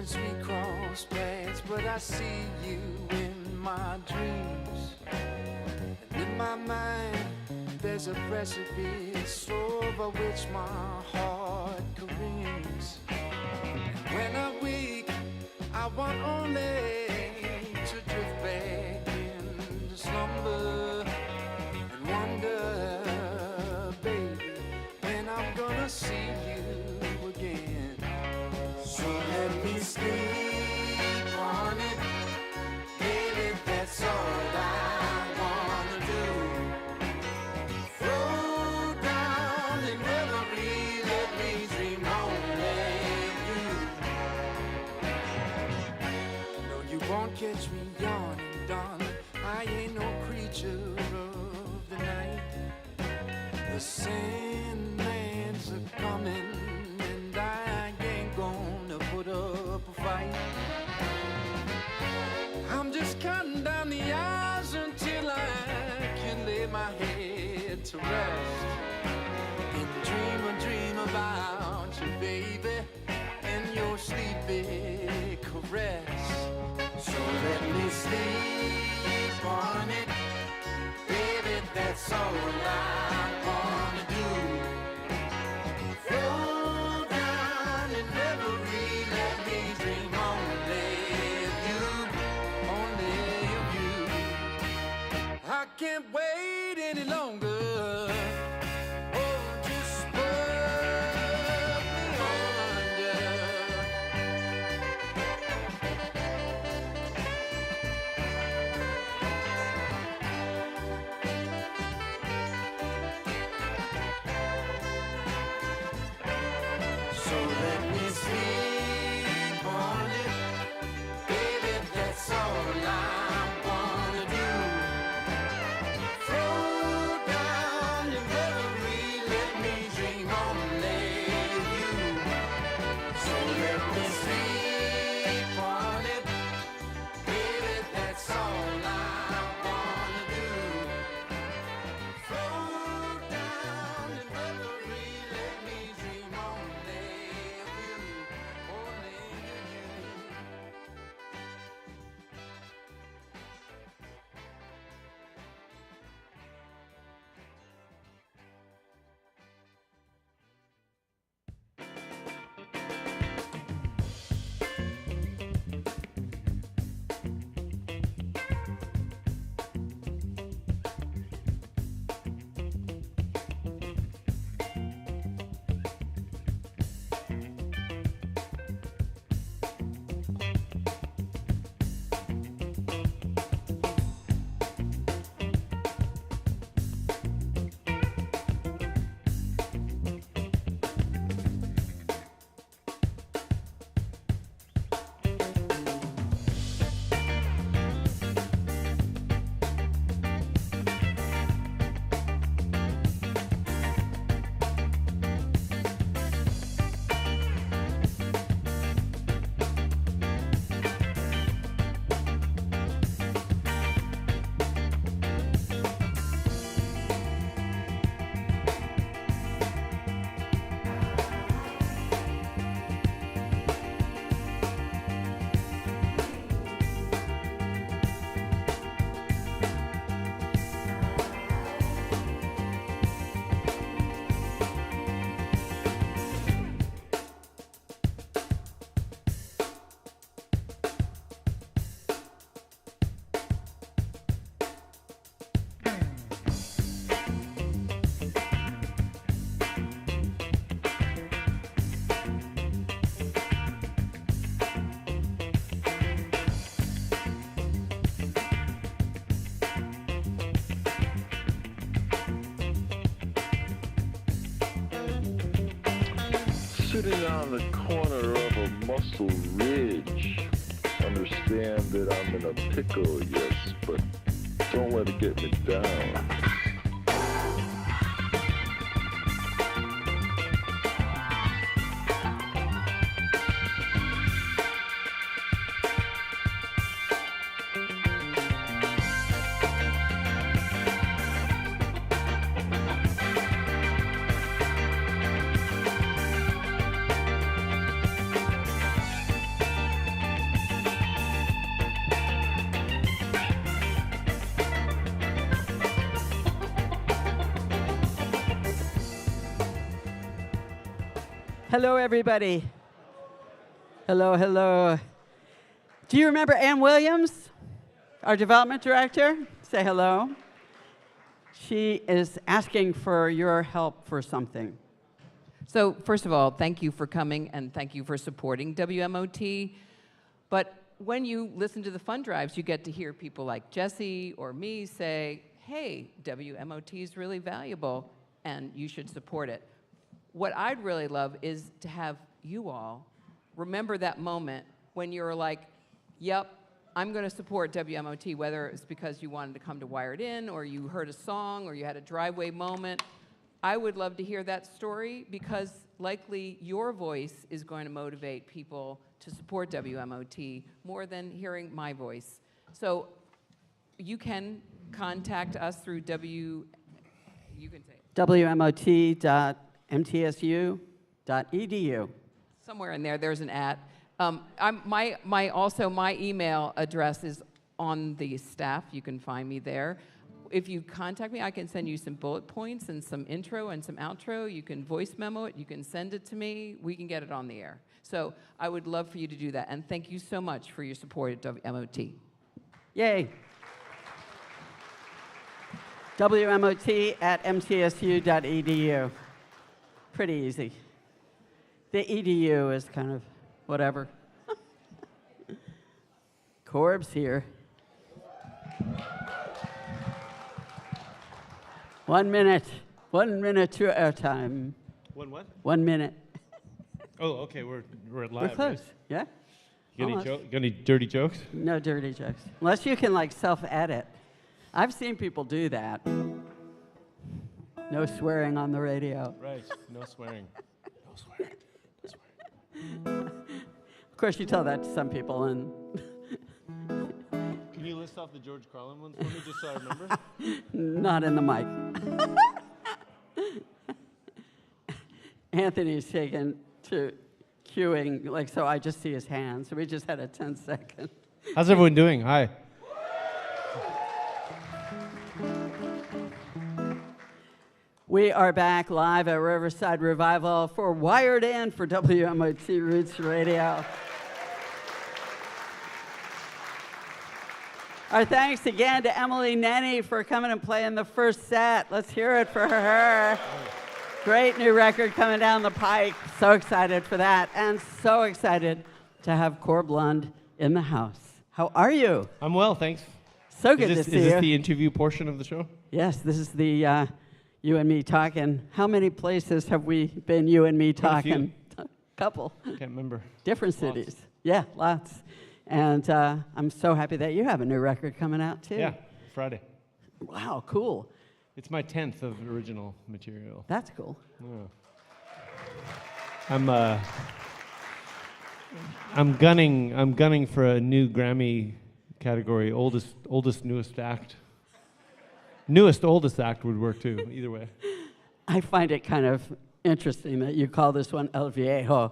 since we crossed paths, but I see you in my dreams. And in my mind, there's a precipice over which my heart careens. And when I wake, I want only to drift back into slumber and wonder, baby, when I'm gonna see you again. So let me sleep on it, baby, that's all I wanna do. Float down in memory, let me dream only you. No, you won't catch me yawning, darling, I ain't no creature of the night. The Sandman's a-coming, and I ain't gonna put up a fight. I'm just counting down the hours until I can lay my head to rest and dream about you, baby, and your sleepy caress. So let me sleep on it, baby, that's all I wanna do. Flow down in memory, let me dream only of you, only of you. I can't wait any longer. Oh, just put me under. So let me sleep on it, baby, that's all I wanna do. Float down in memory, let me dream only of you. So let me sleep on it, baby, that's all I wanna do. Float down in memory, let me dream only of you, only of you. Sitting on the corner of a muscle ridge. Understand that I'm in a pickle, yes, but don't let it get me down. Hello, everybody. Hello, hello. Do you remember Ann Williams, our development director? Say hello. She is asking for your help for something. So first of all, thank you for coming and thank you for supporting WMOT. But when you listen to the fund drives, you get to hear people like Jesse or me say, hey, WMOT is really valuable and you should support it. What I'd really love is to have you all remember that moment when you're like, yep, I'm going to support WMOT, whether it's because you wanted to come to Wired In or you heard a song or you had a driveway moment. I would love to hear that story because likely your voice is going to motivate people to support WMOT more than hearing my voice. So you can contact us through you can say it. WMOT.mtsu.edu. Somewhere in there, there's an @ my email address is on the staff. You can find me there. If you contact me, I can send you some bullet points and some intro and some outro. You can voice memo it. You can send it to me. We can get it on the air. So I would love for you to do that. And thank you so much for your support at WMOT. Yay. WMOT@mtsu.edu. Pretty easy. The edu is kind of whatever. Corb's here. 1 minute. 1 minute to airtime. One what? 1 minute. Oh, okay, we're We're live. close. Right? Yeah? You Almost. got any dirty jokes? No dirty jokes. Unless you can like self-edit. I've seen people do that. No swearing on the radio. Right. No swearing. No swearing. No swearing. Of course, you tell that to some people, and Can you list off the George Carlin ones for me, just so I remember? not in the mic. Anthony's taken to queuing, like, so I just see his hand. So we just had a 10-second. How's everyone doing? Hi. We are back live at Riverside Revival for Wired In for WMOT Roots Radio. Our thanks again to Emily Nenni for coming and playing the first set. Let's hear it for her. Great new record coming down the pike. So excited for that. And so excited to have Corb Lund in the house. How are you? I'm well, thanks. So good to Is see this you. the interview portion of the show? Yes, this is the you and me talking. How many places have we been you and me Quite a few. talking? Couple. Can't remember. Different Lots. cities. Yeah, lots. And I'm so happy that you have a new record coming out, too. Yeah, Friday. Wow, cool. It's my 10th of original material. That's cool. Yeah. I'm gunning for a new Grammy category. Oldest, newest act. Newest, oldest act would work too. Either way. I find it kind of interesting that you call this one El Viejo.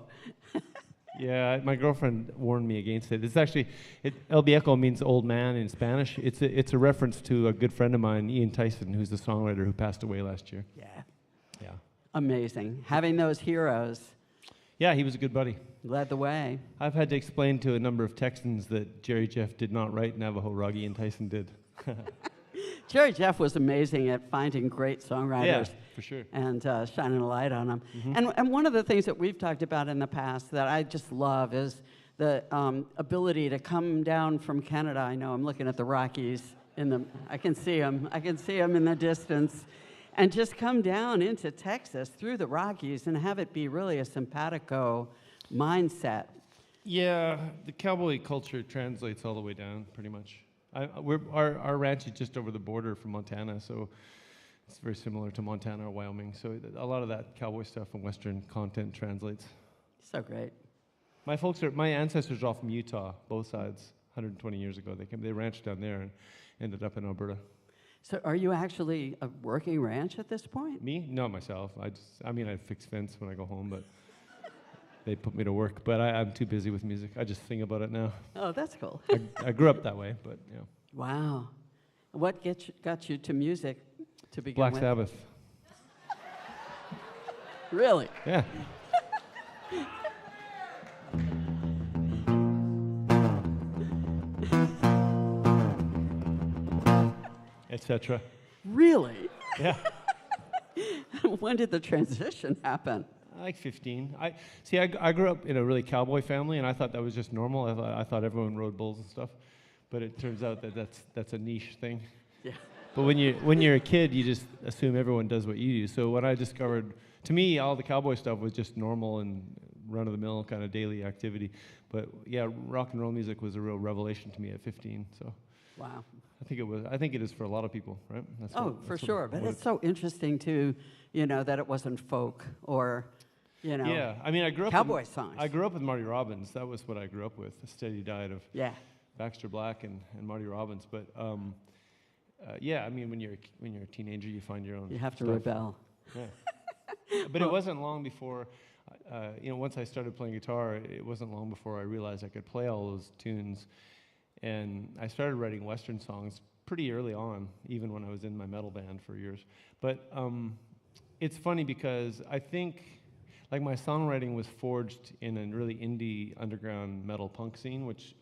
Yeah, my girlfriend warned me against it. It's actually, El Viejo means old man in Spanish. It's a reference to a good friend of mine, Ian Tyson, who's the songwriter who passed away last year. Yeah. Yeah. Amazing. Having those heroes Yeah, he was a good buddy. led the way. I've had to explain to a number of Texans that Jerry Jeff did not write Navajo Ruggy and Tyson did. Jerry Jeff was amazing at finding great songwriters. Yeah, for sure. And shining a light on them. Mm-hmm. And one of the things that we've talked about in the past that I just love is the ability to come down from Canada. I know I'm looking at the Rockies. I can see them. I can see them in the distance. And just come down into Texas through the Rockies and have it be really a simpatico mindset. Yeah, the cowboy culture translates all the way down, pretty much. Our ranch is just over the border from Montana, so it's very similar to Montana or Wyoming. So a lot of that cowboy stuff and Western content translates. So great. My ancestors are all from Utah, both sides. 120 years ago, they ranched down there and ended up in Alberta. So are you actually a working ranch at this point? Me? No, myself. I fix fence when I go home, but they put me to work. But I'm too busy with music. I just think about it now. Oh, that's cool. I grew up that way, but yeah. Wow. What got you to music to begin Black with? Sabbath. Really? Yeah. Etc. Really? Yeah. When did the transition happen? Like 15. I grew up in a really cowboy family, and I thought that was just normal. I thought everyone rode bulls and stuff, but it turns out that that's a niche thing. Yeah. But when you're a kid, you just assume everyone does what you do. So when I discovered, to me, all the cowboy stuff was just normal and run-of-the-mill kind of daily activity. But yeah, rock and roll music was a real revelation to me at 15. So Wow. I think it is for a lot of people, right? For sure. But it's so interesting too, that it wasn't folk or, Yeah, I mean, I grew up cowboy songs. I grew up with Marty Robbins. That was what I grew up with, a steady diet of Baxter Black and Marty Robbins. But yeah, I mean, when you're a teenager, you find your own. You have to stuff. rebel. Yeah. But it wasn't long before, once I started playing guitar, it wasn't long before I realized I could play all those tunes. And I started writing Western songs pretty early on, even when I was in my metal band for years. But it's funny because I think, like, my songwriting was forged in a really indie underground metal punk scene, which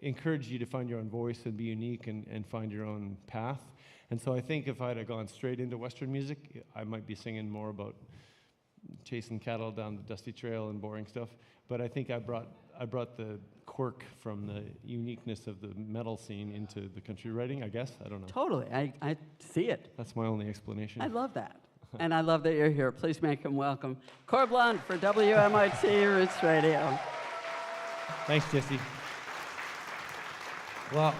encouraged you to find your own voice and be unique and find your own path. And so I think if I'd have gone straight into Western music, I might be singing more about chasing cattle down the dusty trail and boring stuff. But I think I brought the quirk from the uniqueness of the metal scene into the country writing, I guess. I don't know. Totally. I see it. That's my only explanation. I love that. And I love that you're here. Please make him welcome Corb Lund for WMOT Roots Radio. Thanks, Jesse. Well,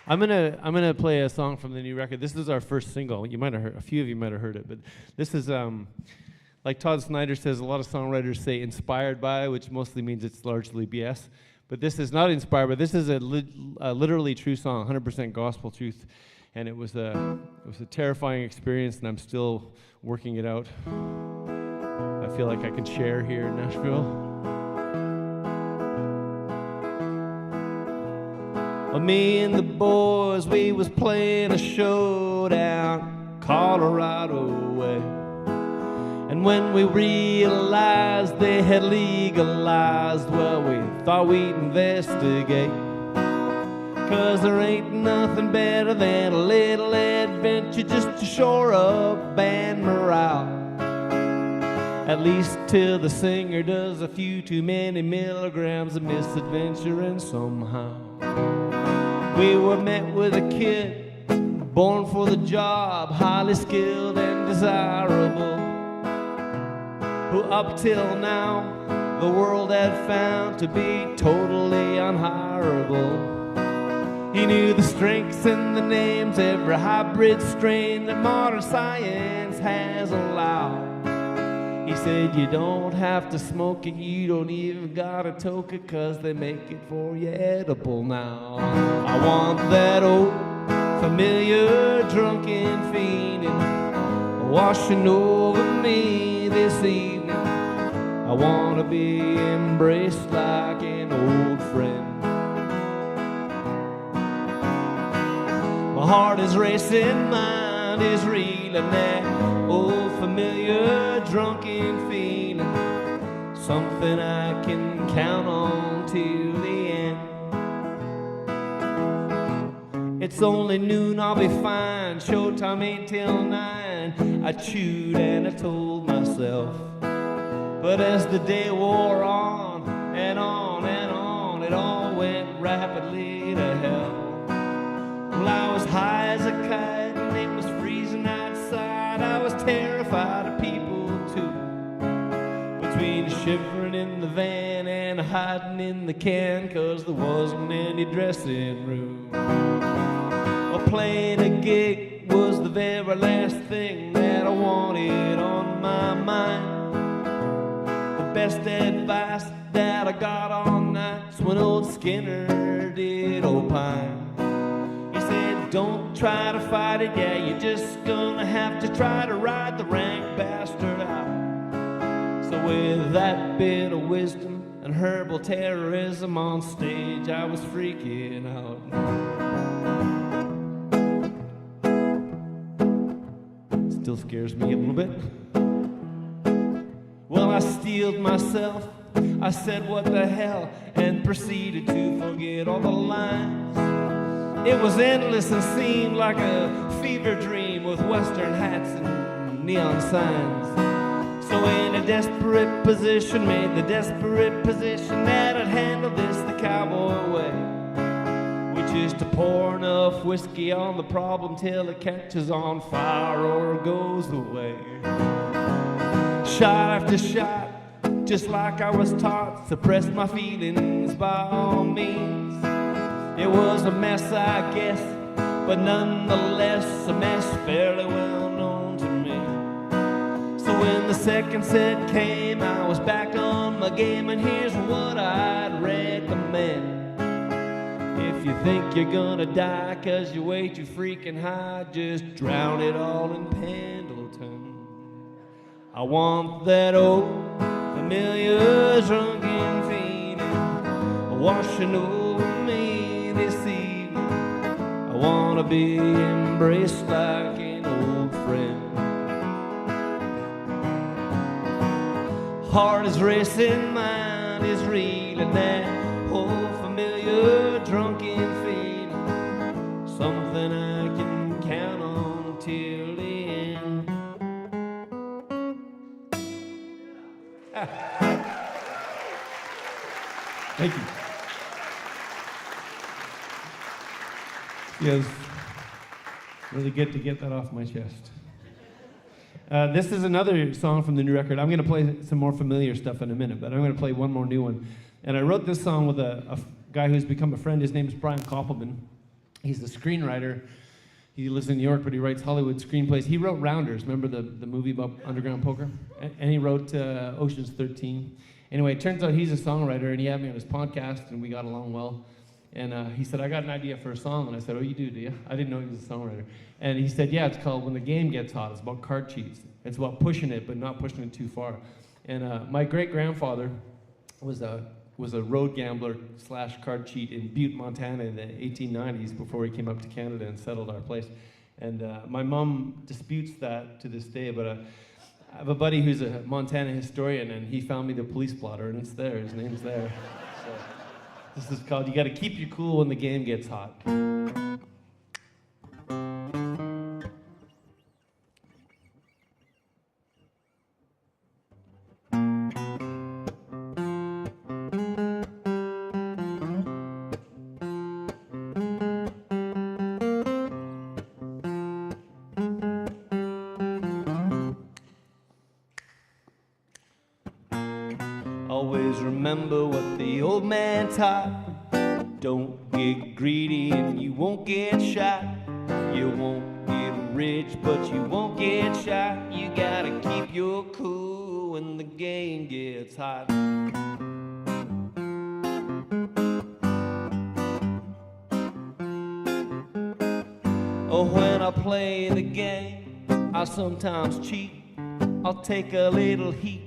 I'm gonna play a song from the new record. This is our first single. You might have heard, a few of you might have heard it, but this is like Todd Snyder says, a lot of songwriters say inspired by, which mostly means it's largely BS. But this is not inspired by. This is a literally true song, 100% gospel truth, and it was a terrifying experience, and I'm still working it out. I feel like I can share here in Nashville. Well, me and the boys, we was playing a show down Colorado way. And when we realized they had legalized, well, we thought we'd investigate. 'Cause there ain't nothing better than a little adventure just to shore up band morale. At least till the singer does a few too many milligrams of misadventure, and somehow we were met with a kid born for the job, highly skilled and desirable, who up till now the world had found to be totally unhireable. He knew the strengths and the names, every hybrid strain that modern science has allowed. He said, you don't have to smoke it, you don't even gotta toke it, 'cause they make it for you edible now. I want that old familiar drunken fiendin' washing over me this evening. I want to be embraced like an old friend. My heart is racing, mind is reeling, that old familiar drunken feeling, something I can count on till the end. It's only noon, I'll be fine, showtime ain't till 9. I chewed and I told myself. But as the day wore on and on and on, it all went rapidly to hell. Well, I was high as a kite and it was freezing outside. I was terrified of people too. Between shivering in the van and hiding in the can, 'cause there wasn't any dressing room. Well, playing a gig was the very last thing that I wanted on my mind. Best advice that I got on nights when old Skinner did opine. He said, don't try to fight it, yeah, you're just gonna have to try to ride the rank bastard out. So with that bit of wisdom and herbal terrorism on stage, I was freaking out. Still scares me a little bit. Well, I steeled myself I said, what the hell, and proceeded to forget all the lines. It was endless and seemed like a fever dream with western hats and neon signs. So in a desperate position, made the desperate position that I'd handle this the cowboy way, which is to pour enough whiskey on the problem till it catches on fire or goes away. Shot after shot, just like I was taught, suppress my feelings by all means. It was a mess, I guess, but nonetheless a mess fairly well known to me. So when the second set came, I was back on my game, and here's what I'd recommend. If you think you're gonna die 'cause you're way too freaking high, just drown it all in Pendleton. I want that old familiar drunken feeling washing over me this evening. I wanna be embraced like an old friend. Heart is racing, mind is reeling, that old familiar drunken feeling, something I can count on till the end. Thank you. Yes, really good to get that off my chest. This is another song from the new record. I'm going to play some more familiar stuff in a minute, but I'm going to play one more new one. And I wrote this song with a guy who's become a friend. His name is Brian Koppelman. He's a screenwriter. He lives in New York, but he writes Hollywood screenplays. He wrote Rounders, remember the movie about underground poker? And he wrote Ocean's 13. Anyway, it turns out he's a songwriter, and he had me on his podcast, and we got along well. And he said, I got an idea for a song. And I said, oh, you do you? I didn't know he was a songwriter. And he said, yeah, it's called When the Game Gets Hot. It's about card cheats. It's about pushing it, but not pushing it too far. And my great-grandfather was a road gambler / card cheat in Butte, Montana in the 1890s before he came up to Canada and settled our place. And my mom disputes that to this day, but I have a buddy who's a Montana historian, and he found me the police blotter, and it's there. His name's there. So this is called You Gotta Keep Your Cool When the Game Gets Hot. Always remember what the old man taught. Don't get greedy and you won't get shot. You won't get rich, but you won't get shot. You gotta keep your cool when the game gets hot. Oh, when I play the game, I sometimes cheat. I'll take a little heat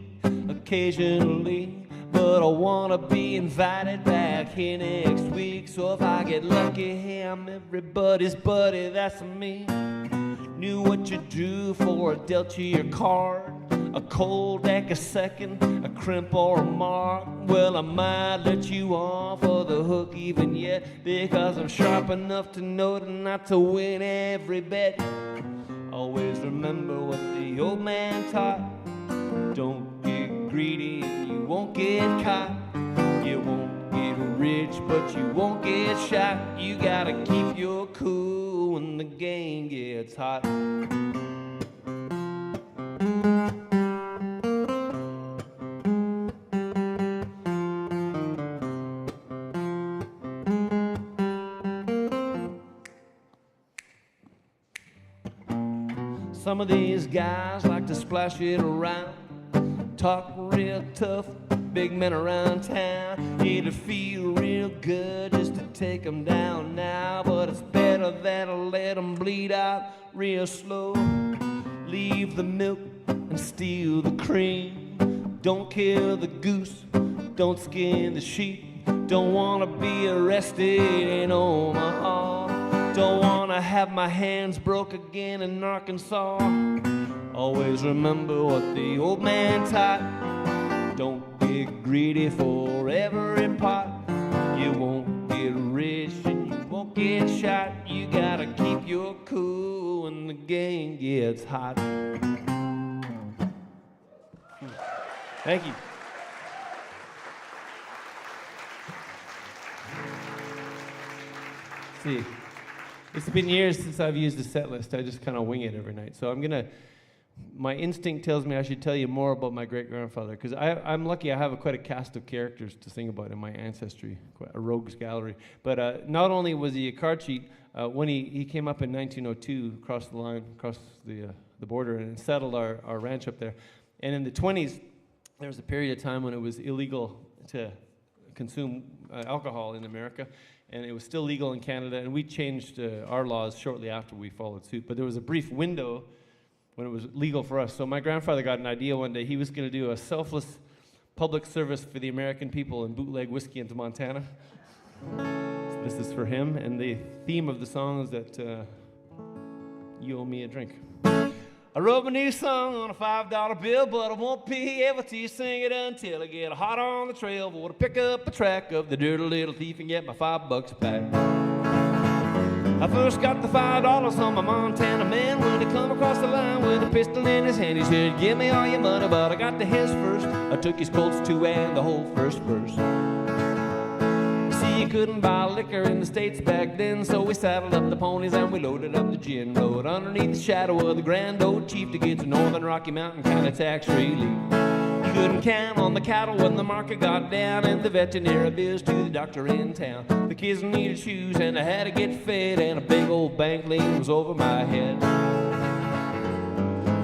occasionally, but I wanna be invited back here next week. So if I get lucky, hey, I'm everybody's buddy, that's me. Knew what you drew for I dealt you your card. A cold deck, a second, a crimp or a mark. Well, I might let you off of the hook even yet, because I'm sharp enough to know not to win every bet. Always remember what the old man taught. Don't get greedy and you won't get caught. You won't get rich, but you won't get shot. You gotta keep your cool when the game gets hot. Some of these guys like to splash it around, talk real tough, big men around town. It'll feel real good just to take them down now, but it's better that I let them bleed out real slow. Leave the milk and steal the cream. Don't kill the goose, don't skin the sheep. Don't wanna be arrested in Omaha. Don't wanna have my hands broke again in Arkansas. Always remember what the old man taught. Don't get get greedy for every pot. You won't get rich and you won't get shot. You gotta keep your cool when the game gets hot. Thank you. See, it's been years since I've used a set list. I just kind of wing it every night. So my instinct tells me I should tell you more about my great-grandfather, because I'm lucky I have quite a cast of characters to sing about in my ancestry, quite a rogues gallery. But not only was he a card cheat, when he came up in 1902, across the line, across the border, and settled our ranch up there. And in the 20s, there was a period of time when it was illegal to consume alcohol in America, and it was still legal in Canada, and we changed our laws shortly after we followed suit. But there was a brief window when it was legal for us. So my grandfather got an idea one day. He was going to do a selfless public service for the American people and bootleg whiskey into Montana. So this is for him, and the theme of the song is that you owe me a drink. I wrote my new song on a $5 bill, but I won't be able to sing it until I get hot on the trail. But to pick up a track of the dirty little thief and get my $5 back. I first got the $5 on my Montana man when he come across the line with a pistol in his hand. He said, give me all your money, but I got to his first. I took his Colts too and the whole first verse. You couldn't buy liquor in the States back then, so we saddled up the ponies and we loaded up the gin. Rode underneath the shadow of the grand old chief to get to Northern Rocky Mountain kind of tax relief. You couldn't count on the cattle when the market got down, and the veterinary bills to the doctor in town. The kids needed shoes and I had to get fed, and a big old bank lien was over my head.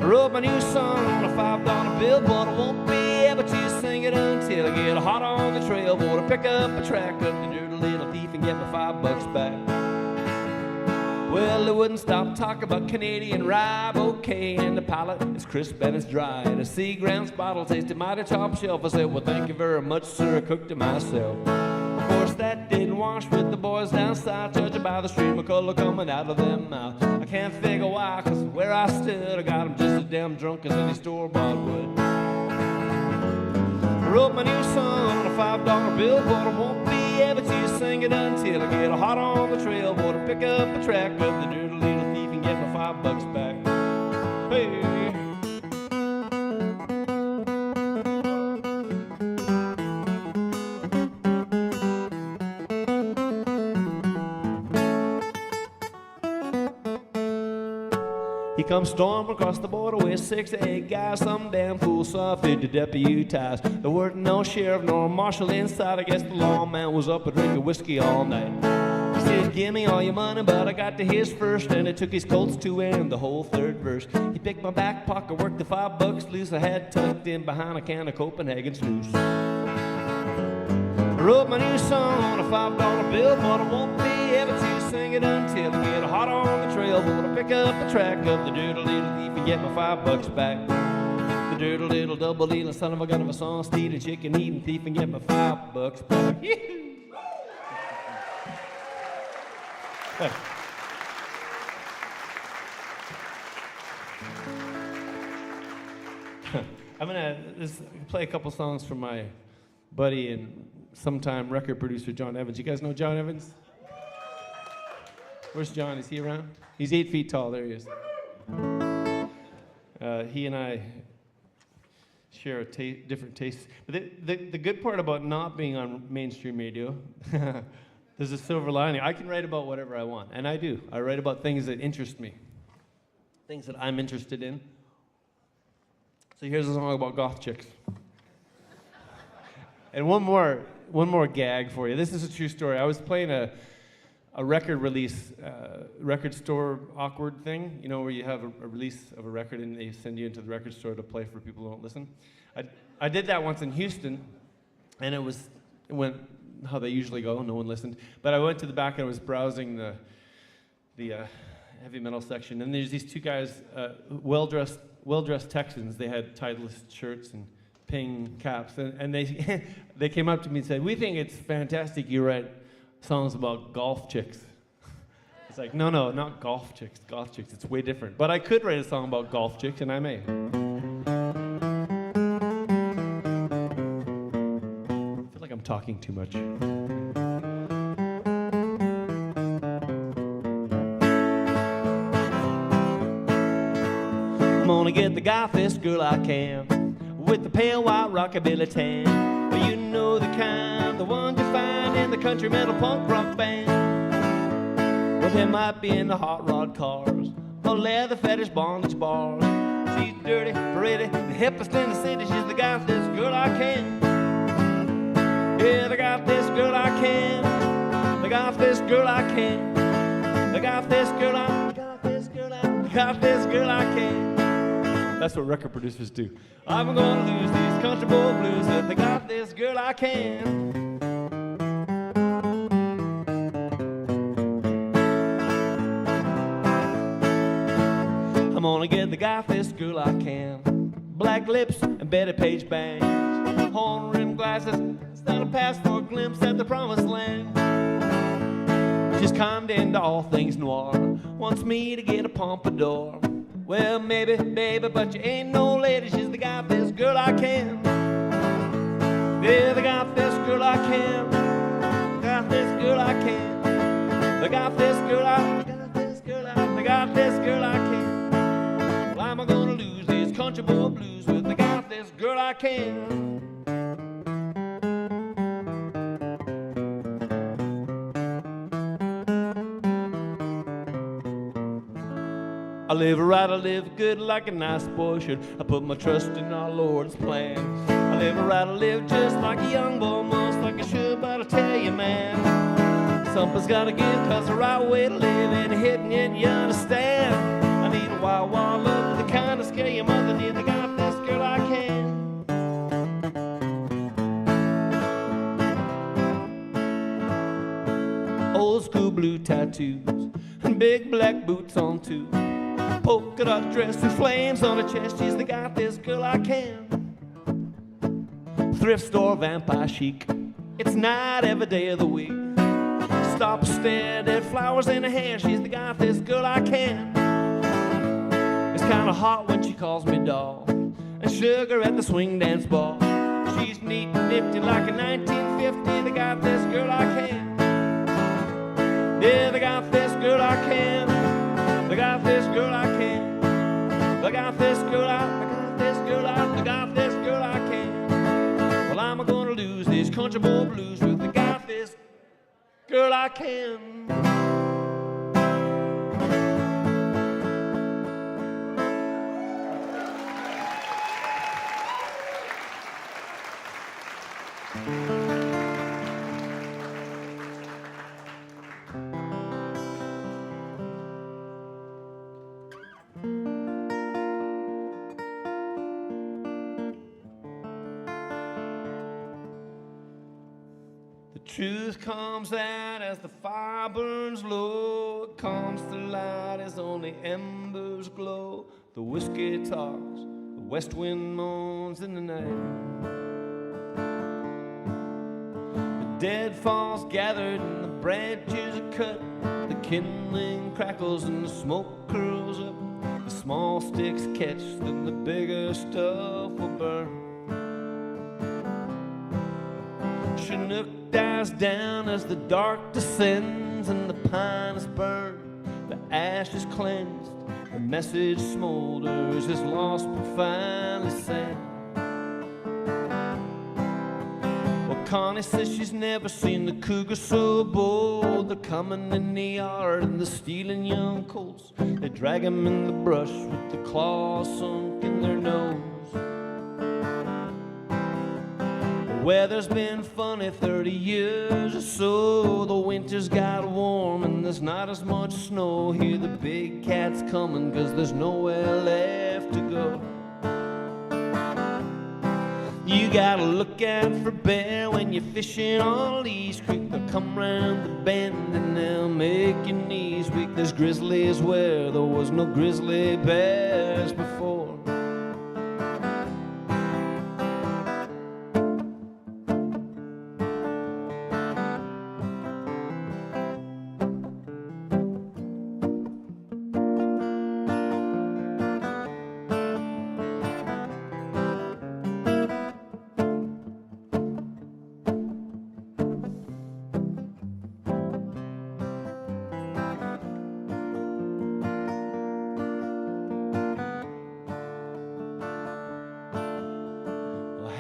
I wrote my new song on a $5 bill, but I won't be able to sing it until I get hot on the trail. Want to pick up a track of the dirty little thief and get my $5 back. Well, they wouldn't stop talking about Canadian rye, okay, and the palate is crisp and it's dry. And a Seagrams bottle tasted mighty top shelf. I said, well, thank you very much, sir, I cooked it myself. Of course, that didn't wash with the boys down south, judging by the stream of color coming out of their mouth. I can't figure why, cause where I stood, I got them just as damn drunk as any store-bought would. I wrote my new song on a $5 bill, but I won't be able to sing it until I get hot on the trail. Want to pick up a track of the dirty little thief and get my $5 back. Hey. He come storming across the border with 6 to 8 guys. Some damn fool saw fit to deputize. There weren't no sheriff nor marshal inside. I guess the lawman was up a drinking whiskey all night. He said, give me all your money, but I got to his first. And it took his Colts to end the whole third verse. He picked my back pocket, worked the $5 loose I had tucked in behind a can of Copenhagen snooze. I wrote my new song on a $5 bill, but I won't be able to sing it until I get hot on the trail. But I pick up a track of the dirty little thief and get my $5 back. The dirty little double dealing son of a gun of a song, stealing, chicken eating thief and get my $5 back. I'm gonna play a couple songs from my buddy and sometime record producer John Evans. You guys know John Evans? Where's John? Is he around? He's 8 feet tall. There he is. He and I share different tastes. But the good part about not being on mainstream radio, there's a silver lining. I can write about whatever I want, and I do. I write about things that interest me, things that I'm interested in. So here's a song about goth chicks. And one more gag for you. This is a true story. I was playing a record release, record store awkward thing, you know, where you have a release of a record and they send you into the record store to play for people who don't listen. I did that once in Houston, and it went how they usually go. No one listened. But I went to the back and I was browsing the heavy metal section, and there's these two guys, well-dressed Texans. They had Titleist shirts and ping caps, and they they came up to me and said, "We think it's fantastic you write songs about golf chicks." It's like, no, not golf chicks, golf chicks. It's way different. But I could write a song about golf chicks, and I may. talking too much. I'm gonna get the gothiest girl I can, with the pale white rockabilly tan. Well, you know the kind, the one you find in the country metal punk rock band. Well, they might be in the hot rod cars, or leather fetish bondage bars. She's dirty, pretty, the hippest in the city. She's the gothiest girl I can. Yeah, the gothiest girl I can. The gothiest girl I can. The gothiest girl I can. The gothiest girl I can. That's what record producers do. I'm gonna lose these country boy blues with the gothiest girl I can. I'm gonna get the gothiest girl I can. Black lips and Betty Page bangs, horn rimmed glasses, stand a pass for a glimpse at the promised land. She's conned into all things noir, wants me to get a pompadour. Well, maybe, baby, but you ain't no lady. She's the gothiest girl I can. Yeah, the gothiest girl I can. The gothiest girl I can. The gothiest girl I can. The gothiest girl I can. Well, I'm gonna lose these country boy blues with the gothiest girl I can. I live right, I live good like a nice boy should. I put my trust in our Lord's plan. I live right, I live just like a young boy must, like I should, but I tell you, man, something's gotta give, cause the right way to live ain't hidden yet, you understand. I need a wild, wild love with the kind of scare your mother need. I got this girl I can. Old school blue tattoos and big black boots on too. Polka dot dress with flames on her chest. She's the gothiest girl I can. Thrift store vampire chic. It's not every day of the week. Stop staring at flowers in her hair. She's the gothiest girl I can. It's kinda hot when she calls me doll, and sugar at the swing dance ball. She's neat and nifty like a 1950. The gothiest girl I can. Yeah, the gothiest girl I can. The gothiest girl I can. The gothiest girl I can. The gothiest girl I can. Well, I'm gonna lose these country boy blues with the gothiest girl I can. Truth comes out as the fire burns low. It comes to light as only embers glow. The whiskey talks, the west wind moans in the night. The deadfalls gathered and the branches are cut. The kindling crackles and the smoke curls up. The small sticks catch, then the bigger stuff will burn. Chinook dies down as the dark descends and the pine is burned, the ash is cleansed, the message smolders, is lost but finally sent. Well, Connie says she's never seen the cougar so bold. They're coming in the yard and they're stealing young colts. They drag them in the brush with the claws sunk in their nose. Weather's been funny 30 years or so. The winter's got warm and there's not as much snow. Hear the big cats coming cause there's nowhere left to go. You gotta look out for bear when you're fishing on Lee's Creek. They'll come round the bend and they'll make your knees weak. There's grizzlies where there was no grizzly bears before.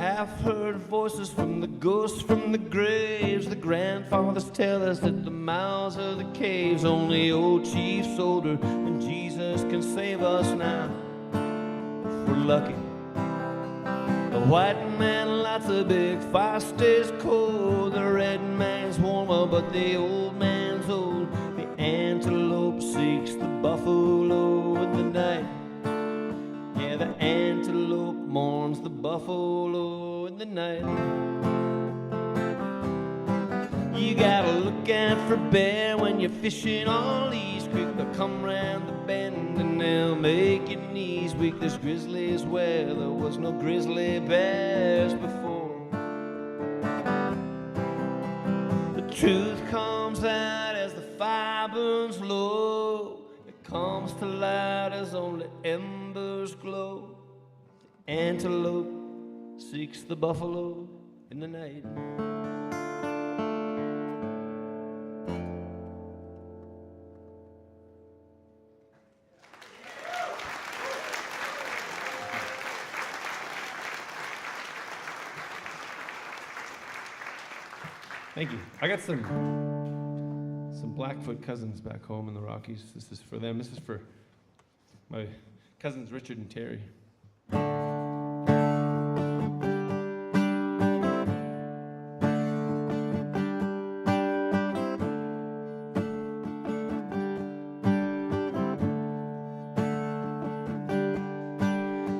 half-heard voices from the ghosts from the graves. The grandfathers tell us that the mouths of the caves only old chiefs older than Jesus can save us now. If we're lucky. The white man lights a big fire, stays cold. The red man's warmer, but the old man's old. The antelope seeks the buffalo in the night. Yeah, the antelope mourns the buffalo in the night. You gotta look out for bear when you're fishing on Lee's Creek. They'll come round the bend and they'll make your knees weak. There's grizzlies where there was no grizzly bears before. The truth comes out as the fire burns low. It comes to light as only embers glow. The antelope seeks the buffalo in the night. Thank you. I got some Blackfoot cousins back home in the Rockies. This is for them. This is for my cousins Richard and Terry.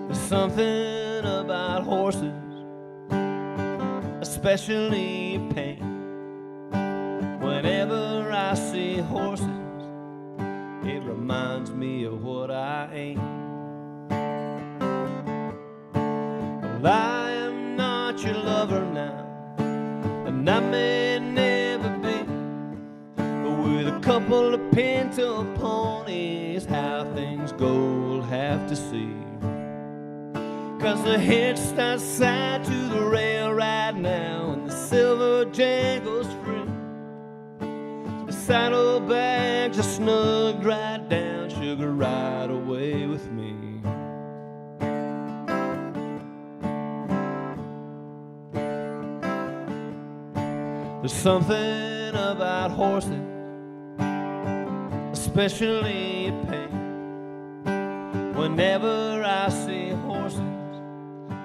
There's something about horses, especially pain. Whenever I see horses, it reminds me of what I ain't. Well, I am not your lover now, and I may never be. But with a couple of pinto ponies, how things go we'll have to see. 'Cause the hitch starts tied to the rail right now, and the silver jangles free. Saddlebags are snugged right down, sugar right away with me. There's something about horses, especially pain. Whenever I see horses,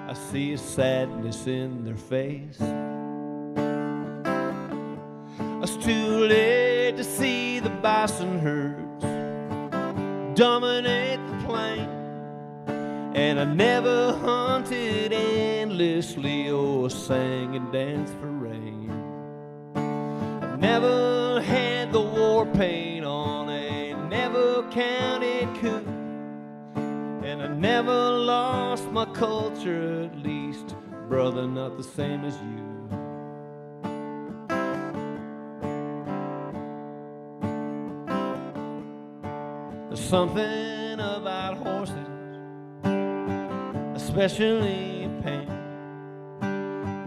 I see a sadness in their face. It's too late to see the bison herds dominate the plain, and I never hunted endlessly or sang and danced for rain. I've never had the war paint on a never counted coup, and I never lost my culture, at least, brother, not the same as you. Something about horses, especially pain.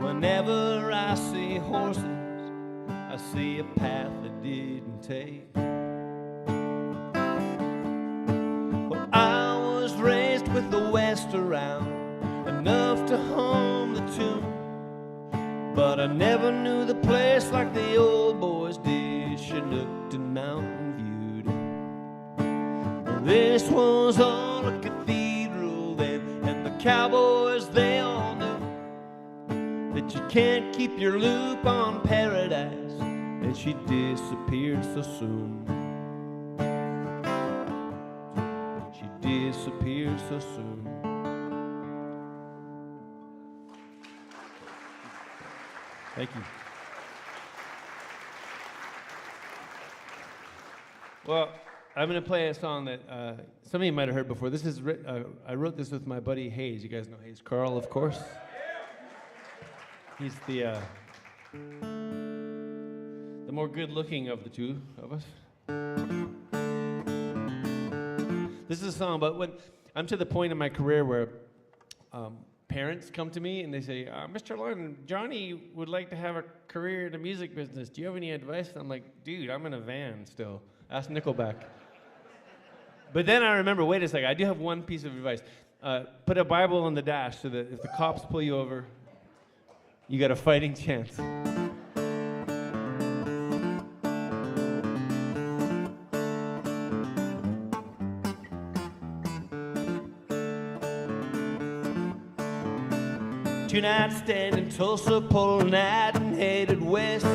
Whenever I see horses, I see a path they didn't take. Well, I was raised with the West around, enough to hum the tune, but I never knew the place like the old boys did, Chinook and Mountain View. This was all a cathedral then, and the cowboys, they all knew that you can't keep your loop on paradise, and she disappeared so soon. She disappeared so soon. Thank you. Well, I'm going to play a song that some of you might have heard before. This is I wrote this with my buddy Hayes. You guys know Hayes Carl, of course. He's the more good-looking of the two of us. This is a song about when I'm to the point in my career where parents come to me and they say, Mr. Lund, Johnny would like to have a career in the music business. Do you have any advice? And I'm like, dude, I'm in a van still. Ask Nickelback. But then I remember, wait a second, I do have one piece of advice. Put a Bible on the dash so that if the cops pull you over, you got a fighting chance. Two-night stand in Tulsa, pulling out and headed west.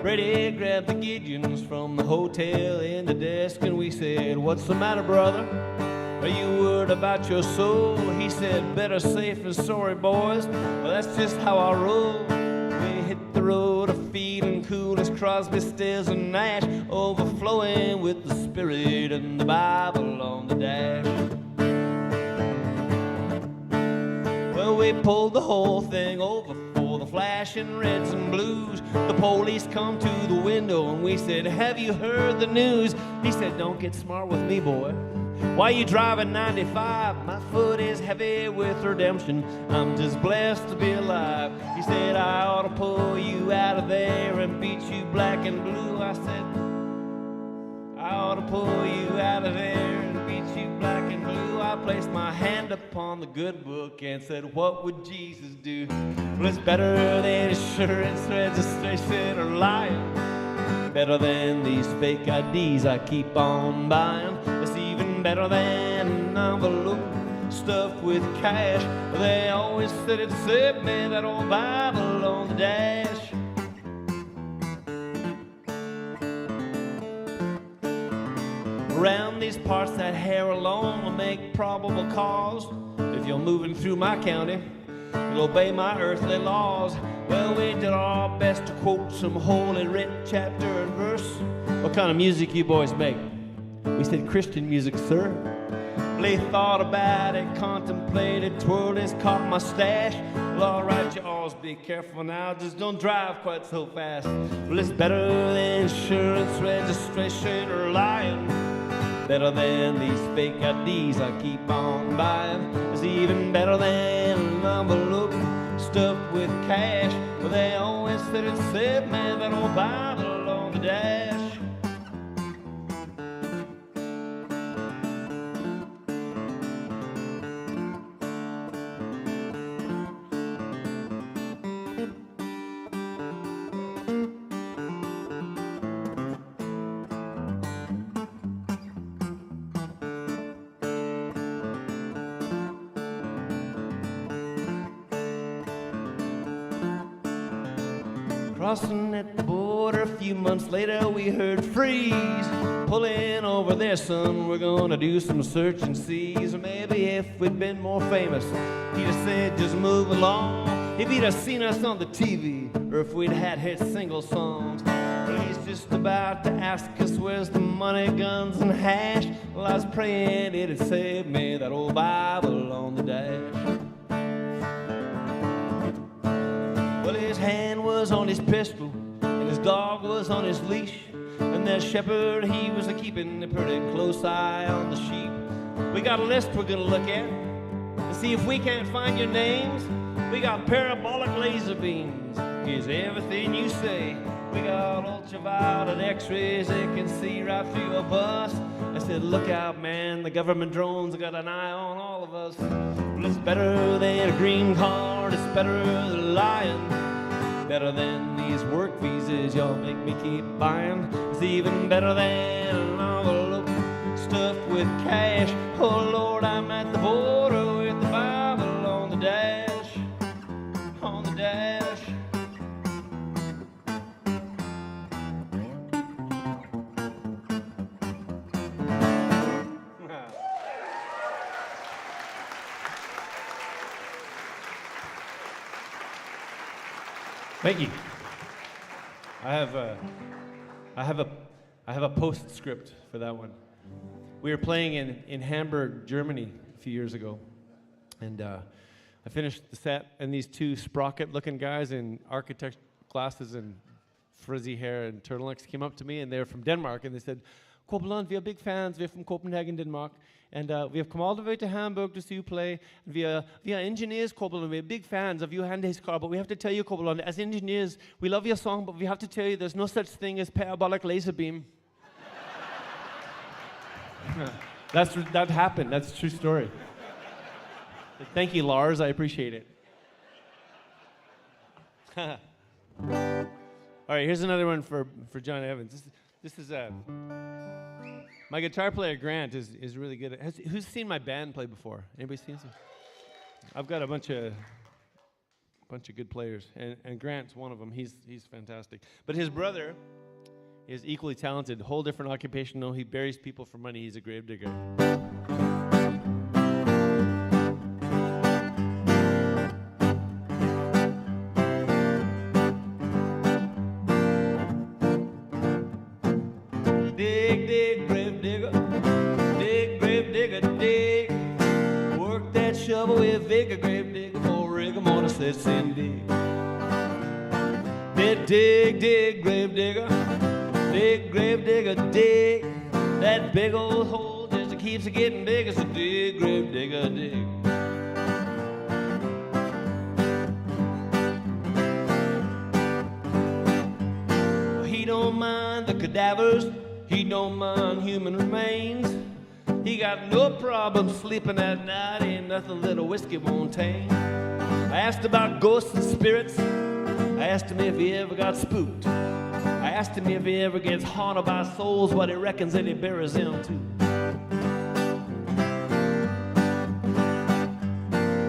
Brady grabbed the Gideons from the hotel in the desk, and we said, "What's the matter, brother? Are you worried about your soul?" He said, "Better safe than sorry, boys." Well, that's just how I roll. We hit the road a feeling cool as Crosby, Stills, and Nash, overflowing with the Spirit and the Bible on the dash. Well, we pulled the whole thing over for the flashing reds and blues. The police come to the window and we said, "Have you heard the news?" He said, "Don't get smart with me, boy. Why you driving 95? My foot is heavy with redemption. I'm just blessed to be alive." He said, "I ought to pull you out of there and beat you black and blue." I said, "I ought to pull you out of there and beat you black and blue." I placed my hand upon the good book and said, "What would Jesus do?" Well, it's better than insurance, registration, or lying. Better than these fake IDs I keep on buying. It's even better than an envelope stuffed with cash. They always said it saved me, that old Bible on the dash. Around these parts, that hair alone will make probable cause. If you're moving through my county, you'll obey my earthly laws. Well, we did our best to quote some holy writ, chapter and verse. "What kind of music you boys make?" We said, "Christian music, sir." Well, he thought about it, contemplated, twirled his caught my stash. "Well, all right, you always be careful now, just don't drive quite so fast." Well, it's better than insurance, registration, or lying. Better than these fake IDs I keep on buying. It's even better than an envelope stuffed with cash. Well, they always said it saved me, that old Bible on the dash. Crossing at the border, a few months later we heard freeze. Pulling over there, son, we're gonna do some search and seize. Or maybe if we'd been more famous, he'd have said just move along. If he'd have seen us on the TV, or if we'd had hit single songs. Well, he's just about to ask us where's the money, guns, and hash. Well, I was praying it'd save me, that old Bible on the dash. Well, his hand was on his pistol, and his dog was on his leash. And that shepherd, he was a-keeping a pretty close eye on the sheep. We got a list we're gonna look at, and see if we can't find your names. We got parabolic laser beams, here's everything you say. We got ultraviolet x-rays, they can see right through a bus. I said, "Look out, man, the government drones got an eye on all of us." Well, it's better than a green card, it's better than lying. Better than these work visas y'all make me keep buying. It's even better than an envelope stuffed with cash. Oh Lord, I'm at the border with the Bible on the dash, on the dash. Thank you. I have a postscript for that one. We were playing in Hamburg, Germany, a few years ago, and I finished the set, and these two sprocket-looking guys in architect glasses and frizzy hair and turtlenecks came up to me, and they were from Denmark, and they said, "Corb, Lund, we are big fans. We're from Copenhagen, Denmark, and we have come all the way to Hamburg to see you play. And we are engineers, Corb, Lund. We're big fans of you and his car, but we have to tell you, Corb, Lund, as engineers, we love your song, but we have to tell you there's no such thing as parabolic laser beam." That happened. That's a true story. Thank you, Lars. I appreciate it. All right, here's another one for John Evans. This is my guitar player Grant is really good. Who's seen my band play before? Anybody seen some? I've got a bunch of good players, and Grant's one of them. He's fantastic. But his brother is equally talented. Whole different occupation. No, he buries people for money. He's a gravedigger. Dig, dig, grave digger. Dig, grave digger, dig. Work that shovel with vigor, grave digger. For rigor mortis, let's in dig. Dig, dig, grave digger. Dig, grave digger, dig. That big old hole just keeps getting bigger. So dig, grave digger, dig. He don't mind the cadavers. He don't mind human remains. He got no problem sleeping at night. Ain't nothing little whiskey won't tame. I asked about ghosts and spirits. I asked him if he ever got spooked. I asked him if he ever gets haunted by souls, what he reckons that he buries them to.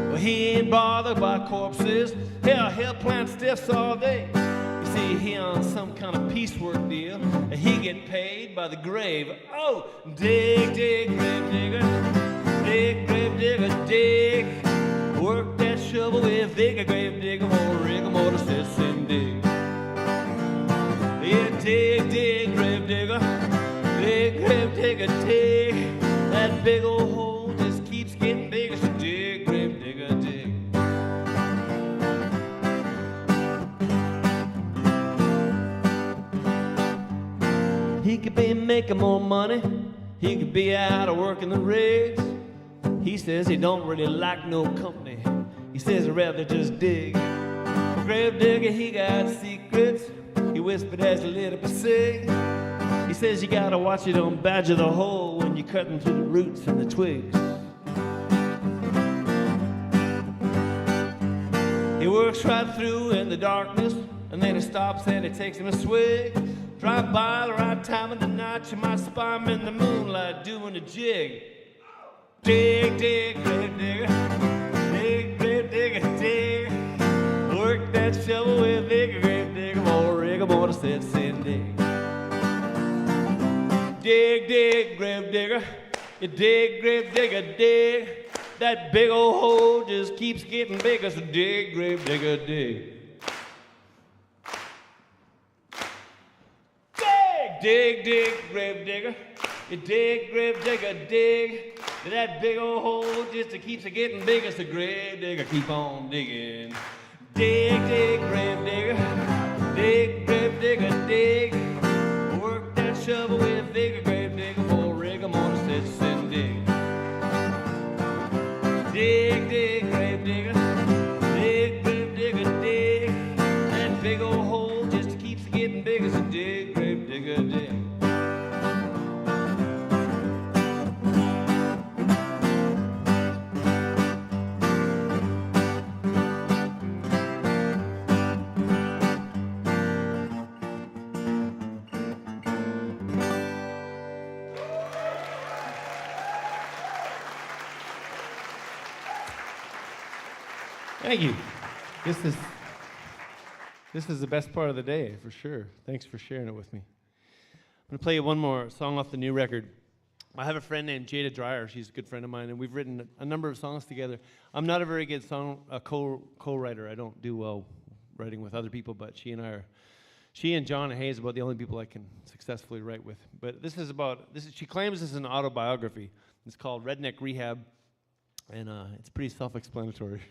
Well, he ain't bothered by corpses. Hell, he'll plant stiffs all day. You see, he on some kind of piecework deal, and he get paid by the grave. Oh, dig, dig, grave digger. Dig, grave digger, dig. Work that shovel with vigor, grave digger. More rigor mortis, let's and dig. Yeah, dig, dig, grave digger. Dig, grave digger, dig. That big old hole just keeps getting bigger. So dig, grave digger, dig. He could be making more money. He could be out of working the rigs. He says he don't really like no company. He says he'd rather just dig. Grave digger, he got secrets. He whispered as he lit up a cig. He says you gotta watch it on badger the hole when you're cutting through the roots and the twigs. He works right through in the darkness, and then he stops and he takes him a swig. Drive by the right time of the night, you might spy him in the moonlight doing a jig. Dig, dig, grave digger. Dig, grave digger, dig. Work that shovel with vigor, grave digger. More rigor mortis, let's and dig. Dig, dig, grave digger. You dig, grave digger, dig. That big old hole just keeps getting bigger, so dig, grave digger, dig. Dig, dig, grave digger. You dig, grave digger, dig. That big old hole just keeps getting bigger, so grave digger, keep on digging. Dig, dig, grave digger. Dig, grave digger, dig. Work that shovel with vigor, grave digger. More rigor mortis, let's and dig. Dig, dig, grave digger. Dig, grave digger, dig. That big old hole just keeps getting bigger, so dig, grave digger, dig. Thank you. This is the best part of the day, for sure. Thanks for sharing it with me. I'm going to play you one more song off the new record. I have a friend named Jada Dreyer. She's a good friend of mine, and we've written a number of songs together. I'm not a very good co-writer. I don't do well writing with other people, but she and John Hayes are about the only people I can successfully write with. But she claims this is an autobiography. It's called Redneck Rehab, and it's pretty self-explanatory.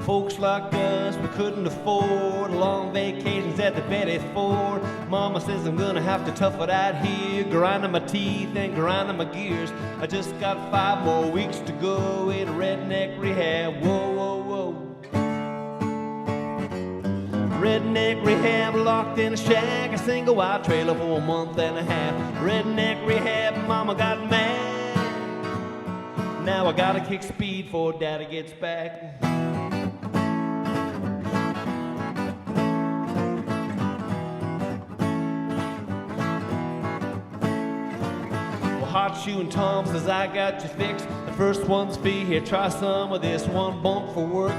folks like us, we couldn't afford long vacations at the Betty Ford. Mama says I'm gonna have to tough it out here, grinding my teeth and grinding my gears. I just got 5 more weeks to go in redneck rehab. Whoa, whoa, whoa. Redneck rehab, locked in a shack, a single wide trailer for a month and a half. Redneck rehab, mama got mad. Now I gotta kick speed before daddy gets back. Well, hot shoe and Tom says I got you fixed. The first one's free, here try some of this. 1 bump for work,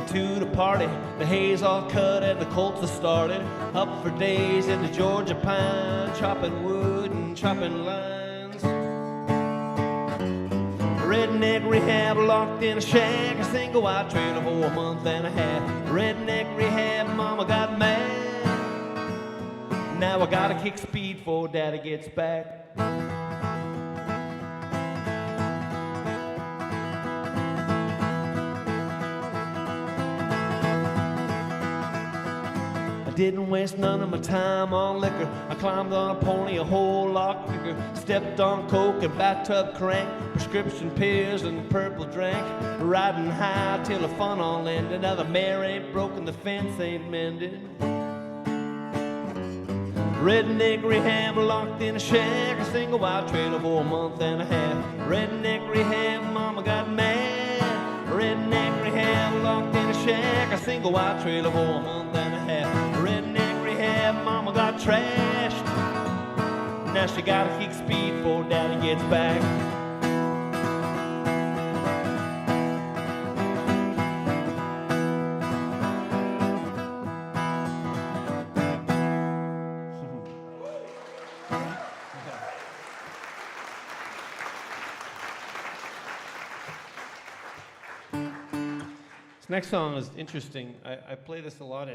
2 to party. The hay's all cut and the colts have started. Up for days in the Georgia pine, chopping wood and chopping lines. Redneck rehab, locked in a shack, a single wide trailer for a month and a half. Redneck rehab, mama got mad. Now I gotta kick speed before daddy gets back. I didn't waste none of my time on liquor. I climbed on a pony a whole lot quicker. Stepped on coke and bathtub crank, prescription pills and purple drank. Riding high till the fun all ended. Now the mare ain't broken, the fence ain't mended. Redneck rehab, locked in a shack, a single wide trailer for a month and a half. Redneck rehab, mama got mad. Redneck rehab, locked in a shack, a single wide trailer for a month and a half. Redneck rehab, mama got trashed. Now she gotta kick speed before daddy gets back. This next song is interesting. I play this a lot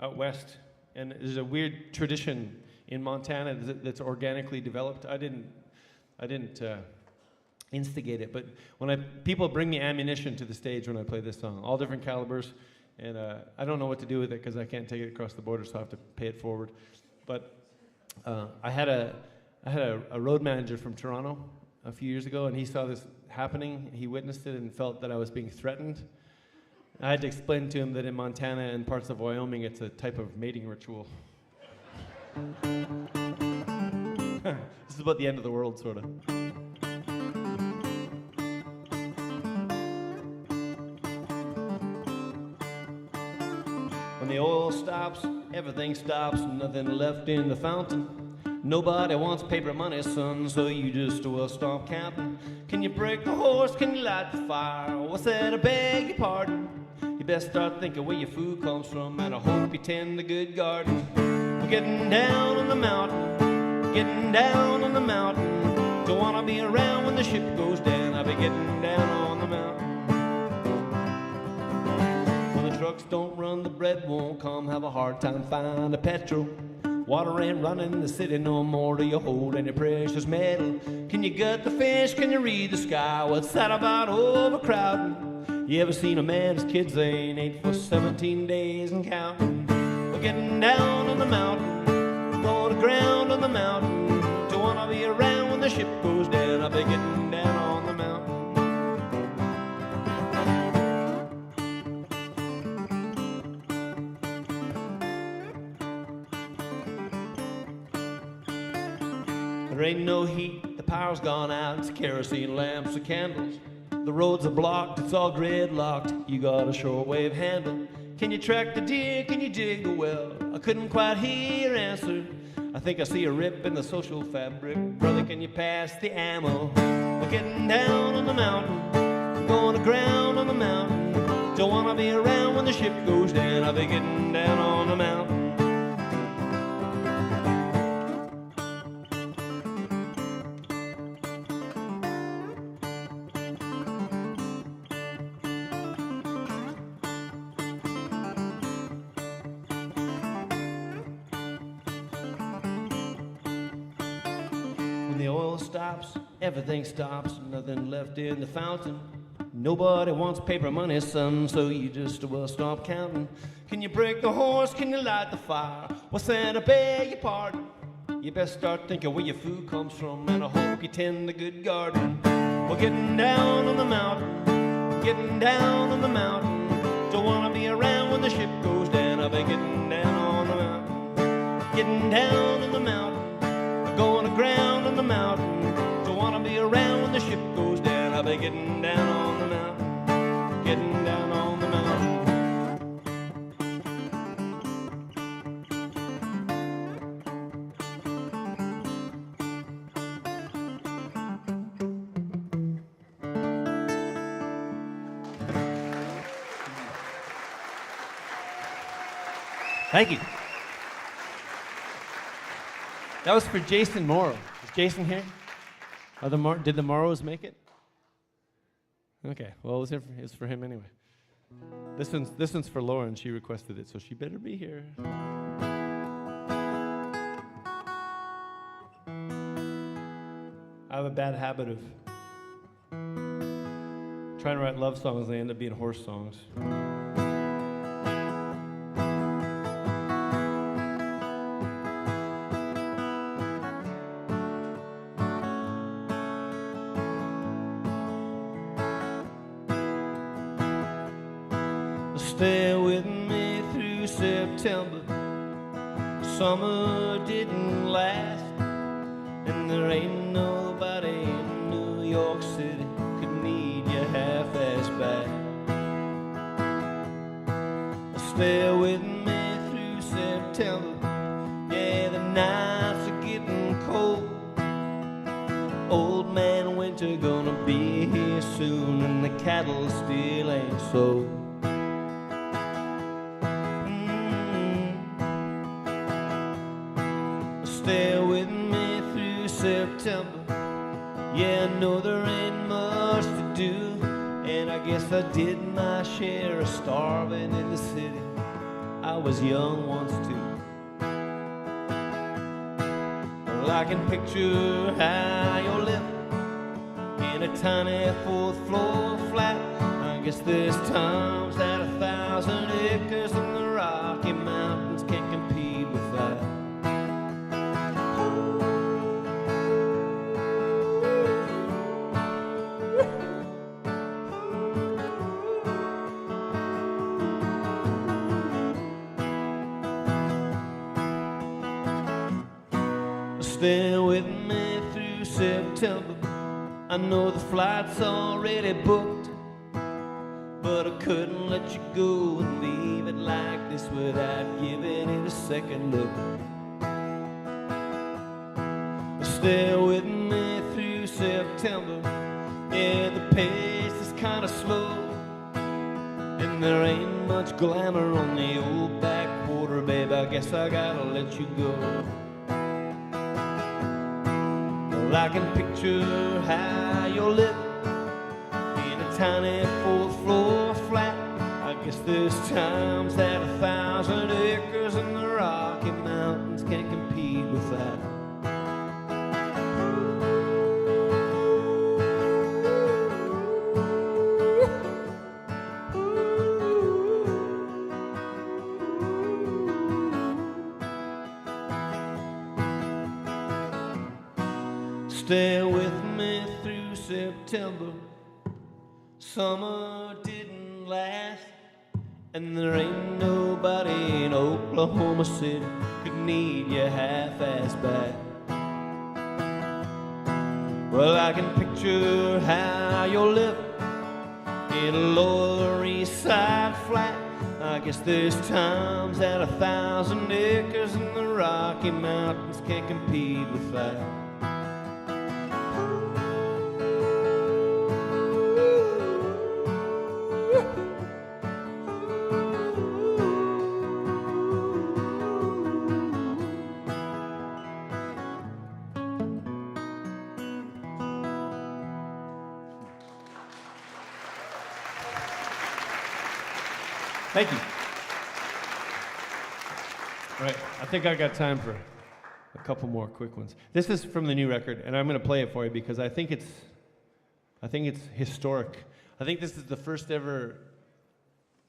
out west, and there's a weird tradition in Montana that's organically developed. I didn't instigate it, but when people bring me ammunition to the stage when I play this song, all different calibers, and I don't know what to do with it because I can't take it across the border, so I have to pay it forward. But I had a road manager from Toronto a few years ago, and he saw this happening. He witnessed it and felt that I was being threatened. I had to explain to him that in Montana and parts of Wyoming, it's a type of mating ritual. This is about the end of the world, sort of. When the oil stops, everything stops, nothing left in the fountain. Nobody wants paper money, son, so you just will stop counting. Can you break the horse? Can you light the fire? What's that? I beg your pardon. You best start thinking where your food comes from, and I hope you tend a good garden. We're getting down on the mountain, getting down on the mountain. Don't wanna be around when the ship goes down. I'll be getting down on the mountain. When the trucks don't run, the bread won't come. Have a hard time finding petrol. Water ain't running in the city no more. Do you hold any precious metal? Can you gut the fish? Can you read the sky? What's that about overcrowding? You ever seen a man, his kids ain't ate for 17 days and counting? We're getting down on the mountain, going to ground on the mountain. Don't wanna be around when the ship goes down. I'll be getting down on the mountain. There ain't no heat, the power's gone out. It's kerosene lamps or candles. The roads are blocked, it's all gridlocked. You got a shortwave handle. Can you track the deer? Can you dig the well? I couldn't quite hear your answer. I think I see a rip in the social fabric. Brother, can you pass the ammo? We're getting down on the mountain, going to ground on the mountain. Don't wanna be around when the ship goes down. I'll be getting down on the mountain. Stops, everything stops, nothing left in the fountain. Nobody wants paper money, son, so you just stop counting. Can you break the horse? Can you light the fire? Well, Santa, beg your pardon. You best start thinking where your food comes from, and I hope you tend a good garden. Well, getting down on the mountain, getting down on the mountain. Don't wanna be around when the ship goes down. I'll be getting down on the mountain, getting down on the mountain, going aground on the mountain. Don't wanna be around when the ship goes down. I'll be getting down on the mountain, getting down on the mountain. Thank you. That was for Jason Morrow. Is Jason here? Did the Morrows make it? Okay, well, it's for him anyway. This one's for Lauren. She requested it, so she better be here. I have a bad habit of trying to write love songs, and they end up being horse songs. Stay with me through September. Summer didn't last, and there ain't nobody in New York City could need you half-ass bad. Stay with me through September. Yeah, the nights are getting cold. Old man winter gonna be here soon, and the cattle still ain't sold. Stay with me through September. Yeah, I know there ain't much to do, and I guess I did my share of starving in the city. I was young once too. Well, I can picture how you're living in a tiny fourth floor flat. I guess there's times that 1,000 acres in the Rocky Mountains can't compete with that. Stay with me through September. I know the flight's already booked, but I couldn't let you go and leave it like this without giving it a second look. Stay with me through September. Yeah, the pace is kind of slow, and there ain't much glamour on the old backwater, babe. I guess I gotta let you go. Well, I can picture how you're living in a tiny fourth floor flat. I guess there's times that 1,000 acres in the Rocky Mountains can't compete with that. Stay with me through September. Summer didn't last, and there ain't nobody in Oklahoma City could need you half-ass bad. Well, I can picture how you're living in a Lower East Side flat. I guess there's times that 1,000 acres in the Rocky Mountains can't compete with that. Thank you. All right, I think I got time for a couple more quick ones. This is from the new record, and I'm going to play it for you because I think it's historic. I think this is the first ever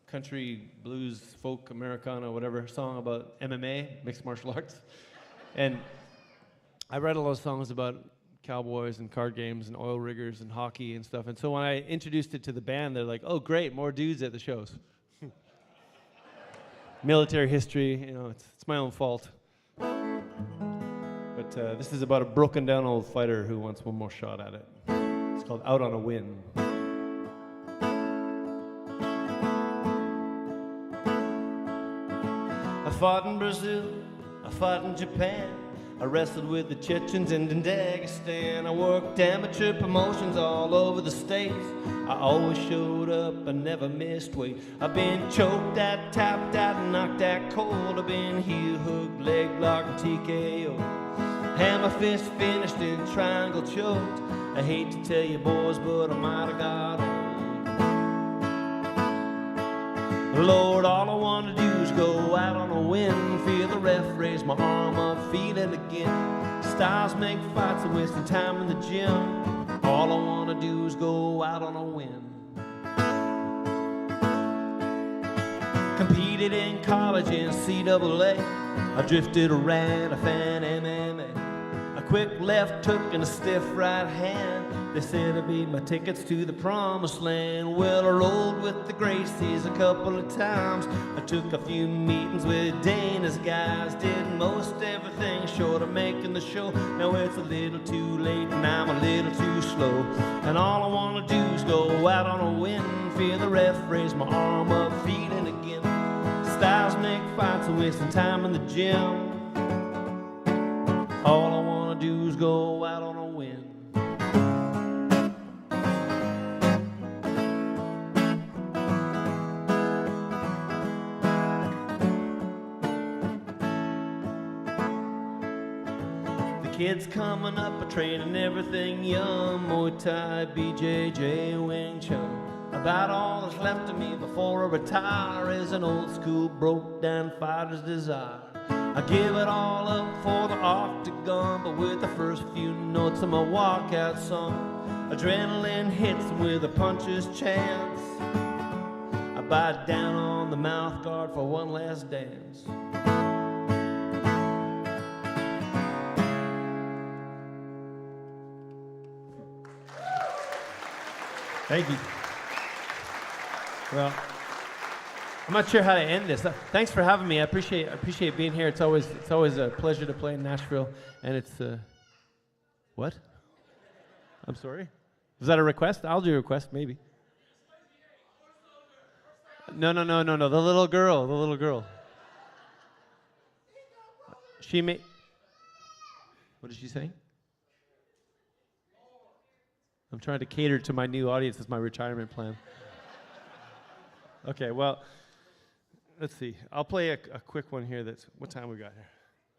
country, blues, folk, Americana, whatever, song about MMA, mixed martial arts. And I read a lot of songs about cowboys and card games and oil riggers and hockey and stuff. And so when I introduced it to the band, they're like, oh, great, more dudes at the shows. Military history, you know, it's my own fault. But this is about a broken down old fighter who wants one more shot at it. It's called Out on a Win. I fought in Brazil, I fought in Japan, I wrestled with the Chechens in Dagestan. I worked amateur promotions all over the states. I always showed up, I never missed weight. I've been choked out, tapped out, and knocked out cold. I've been heel hooked, leg locked, and TKO. Hammer fist finished and triangle choked. I hate to tell you boys, but I might have got old. Lord, all I want to do is go out on a win. Feel the ref raise my arm up, feel it again. Styles make fights, I'm wasting time in the gym. All I want to do is go out on a win. Competed in college in CAA. I drifted around, I found MMA. A quick left hook and a stiff right hand. They said I'd be my tickets to the promised land. Well, I rolled with the Gracies a couple of times. I took a few meetings with Dana's guys. Did most everything short of making the show. Now it's a little too late and I'm a little too slow. And all I want to do is go out on a win. Feel the ref raise my arm up, feeling again. Styles make fights, I'm wasting time in the gym. All I want to do is go out on a win. Kids coming up are training everything young. Muay Thai, BJJ, Wing Chun. About all that's left of me before I retire is an old school broke down fighter's desire. I give it all up for the octagon, but with the first few notes of my walkout song, adrenaline hits with a puncher's chance. I bite down on the mouth guard for one last dance. Thank you. Well, I'm not sure how to end this. Thanks for having me. I appreciate being here. It's always a pleasure to play in Nashville, and it's what? I'm sorry. Was that a request? I'll do a request, maybe. No. The little girl. She may. What is she saying? I'm trying to cater to my new audience as my retirement plan. Okay, well, let's see. I'll play a quick one here. That's what time we got here.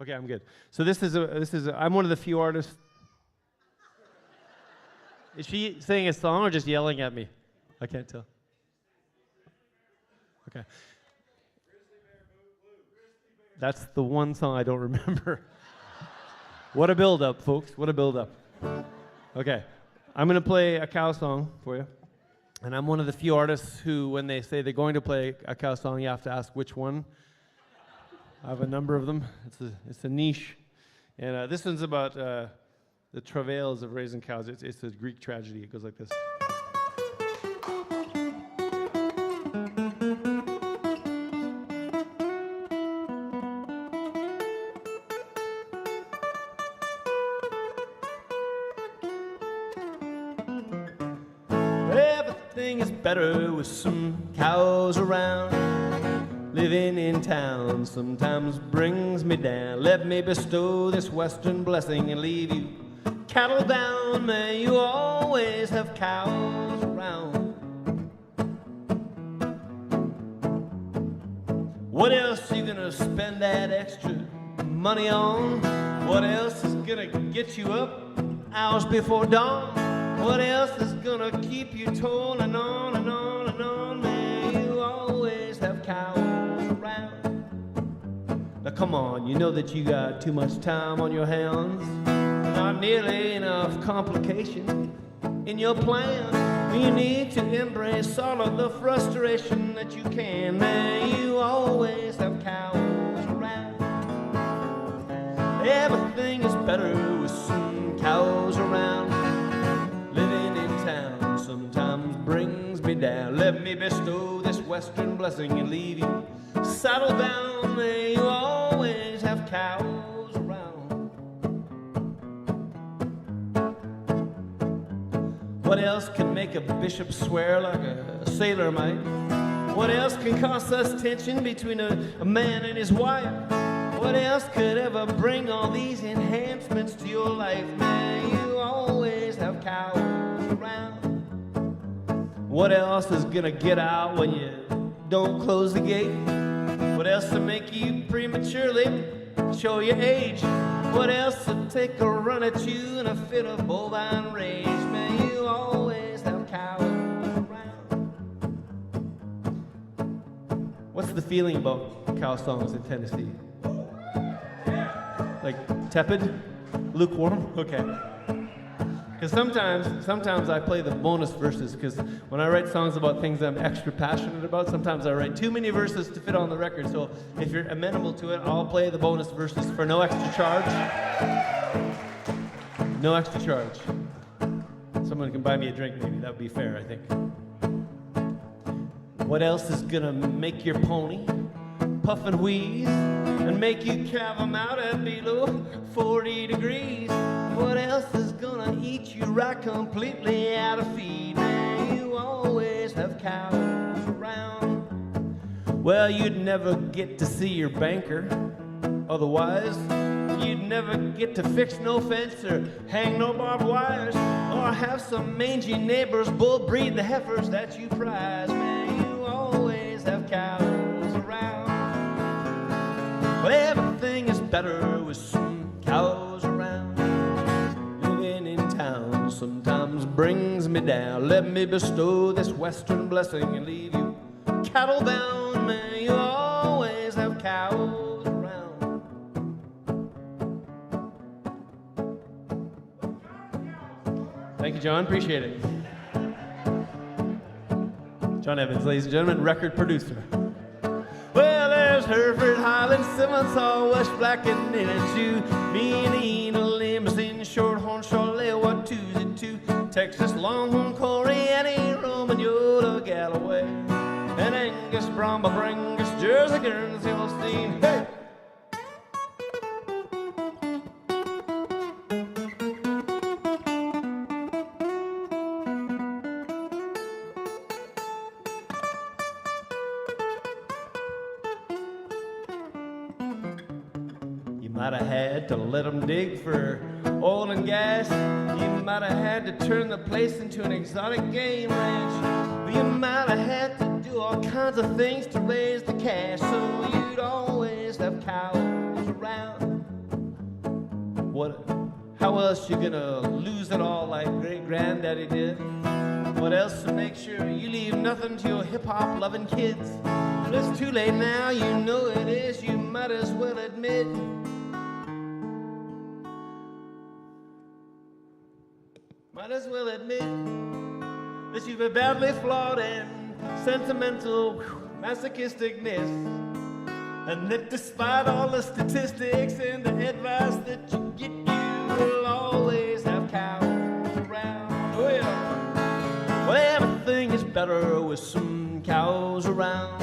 Okay, I'm good. So I'm one of the few artists. Is she singing a song or just yelling at me? I can't tell. Okay. That's the one song I don't remember. What a build-up, folks. What a build-up. Okay. I'm going to play a cow song for you. And I'm one of the few artists who, when they say they're going to play a cow song, you have to ask which one. I have a number of them. It's a niche. And this one's about the travails of raising cows. It's a Greek tragedy. It goes like this. Better with some cows around. Living in town sometimes brings me down. Let me bestow this western blessing and leave you cattle bound. May you always have cows around. What else you gonna spend that extra money on? What else is gonna get you up hours before dawn? What else is gonna keep you toiling on and on and on? May you always have cows around. Now come on, you know that you got too much time on your hands. Not nearly enough complication in your plan. You need to embrace all of the frustration that you can. May you always have cows around. Everything is better with some cows around. Living in town sometimes brings me down. Let me bestow this western blessing and leave you saddle down. May you always have cows around. What else can make a bishop swear like a sailor might? What else can cause us tension between a man and his wife? What else could ever bring all these enhancements to your life? May you always have cows around. What else is gonna get out when you don't close the gate? What else to make you prematurely show your age? What else to take a run at you in a fit of bovine rage? May you always have cows around. What's the feeling about cow songs in Tennessee? Like tepid? Lukewarm? Okay. Because sometimes I play the bonus verses, because when I write songs about things I'm extra passionate about, sometimes I write too many verses to fit on the record. So if you're amenable to it, I'll play the bonus verses for no extra charge. No extra charge. Someone can buy me a drink maybe, that would be fair, I think. What else is gonna make your pony puff and wheeze and make you calve 'em out at below 40 degrees? What else is gonna eat you right completely out of feed? May you always have cows around. Well, you'd never get to see your banker. Otherwise, you'd never get to fix no fence or hang no barbed wires or have some mangy neighbors bull breed the heifers that you prize. May you always have cows around. Well, everything is better with some cows around. Living in town sometimes brings me down. Let me bestow this western blessing and leave you cattle bound. May you always have cows around. Thank you, John. Appreciate it. John Evans, ladies and gentlemen, record producer. Well, there's Hereford, Highland, Simmons, Hall, West Black, and Nenni, Jew. Me and Ena, Limousine, Shorthorn, Charlotte, what Tuesday, two. Texas, Longhorn, Corey, Annie, Roman, Yoda, Galloway, and Angus, Brahma, Brangus, Jersey, Guernsey, Holstein. Hey! Might have had to let them dig for oil and gas. You might have had to turn the place into an exotic game ranch. You might have had to do all kinds of things to raise the cash, so you'd always have cows around. How else you gonna lose it all like great granddaddy did? What else to make sure you leave nothing to your hip-hop loving kids? But it's too late now, you know it is, you might as well admit. Might as well admit that you've been badly flawed and sentimental masochisticness, and that despite all the statistics and the advice that you get, you will always have cows around. Oh yeah. Well, everything is better with some cows around.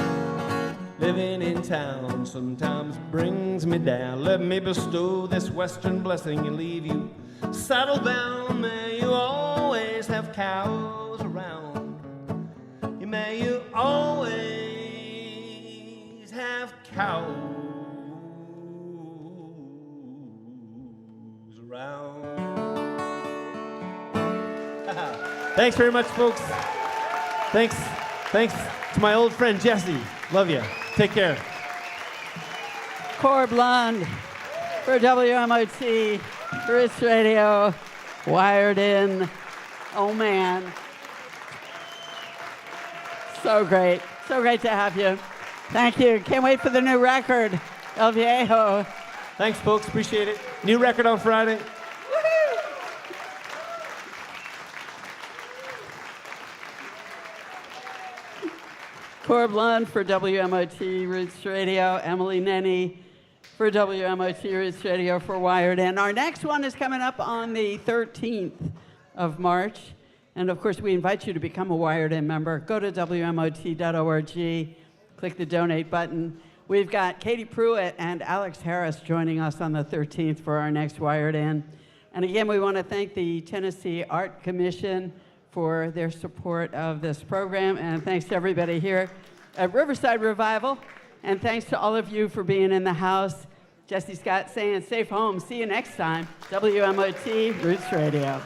Living in town sometimes brings me down. Let me bestow this western blessing and leave you saddle bound. May you always have cows around. May you always have cows around. Thanks very much, folks. Thanks to my old friend Jesse. Love you. Take care. Corb Lund for WMOT, Roots Radio, wired in. Oh man. So great to have you. Thank you. Can't wait for the new record, El Viejo. Thanks, folks. Appreciate it. New record on Friday. Corb Lund for WMOT Roots Radio, Emily Nenni for WMOT Roots Radio for Wired. And our next one is coming up on the 13th of March. And of course, we invite you to become a Wired In member. Go to WMOT.org, click the donate button. We've got Katie Pruitt and Alex Harris joining us on the 13th for our next Wired In. And again, we want to thank the Tennessee Art Commission for their support of this program. And thanks to everybody here at Riverside Revival. And thanks to all of you for being in the house. Jesse Scott saying safe home. See you next time. WMOT Roots Radio.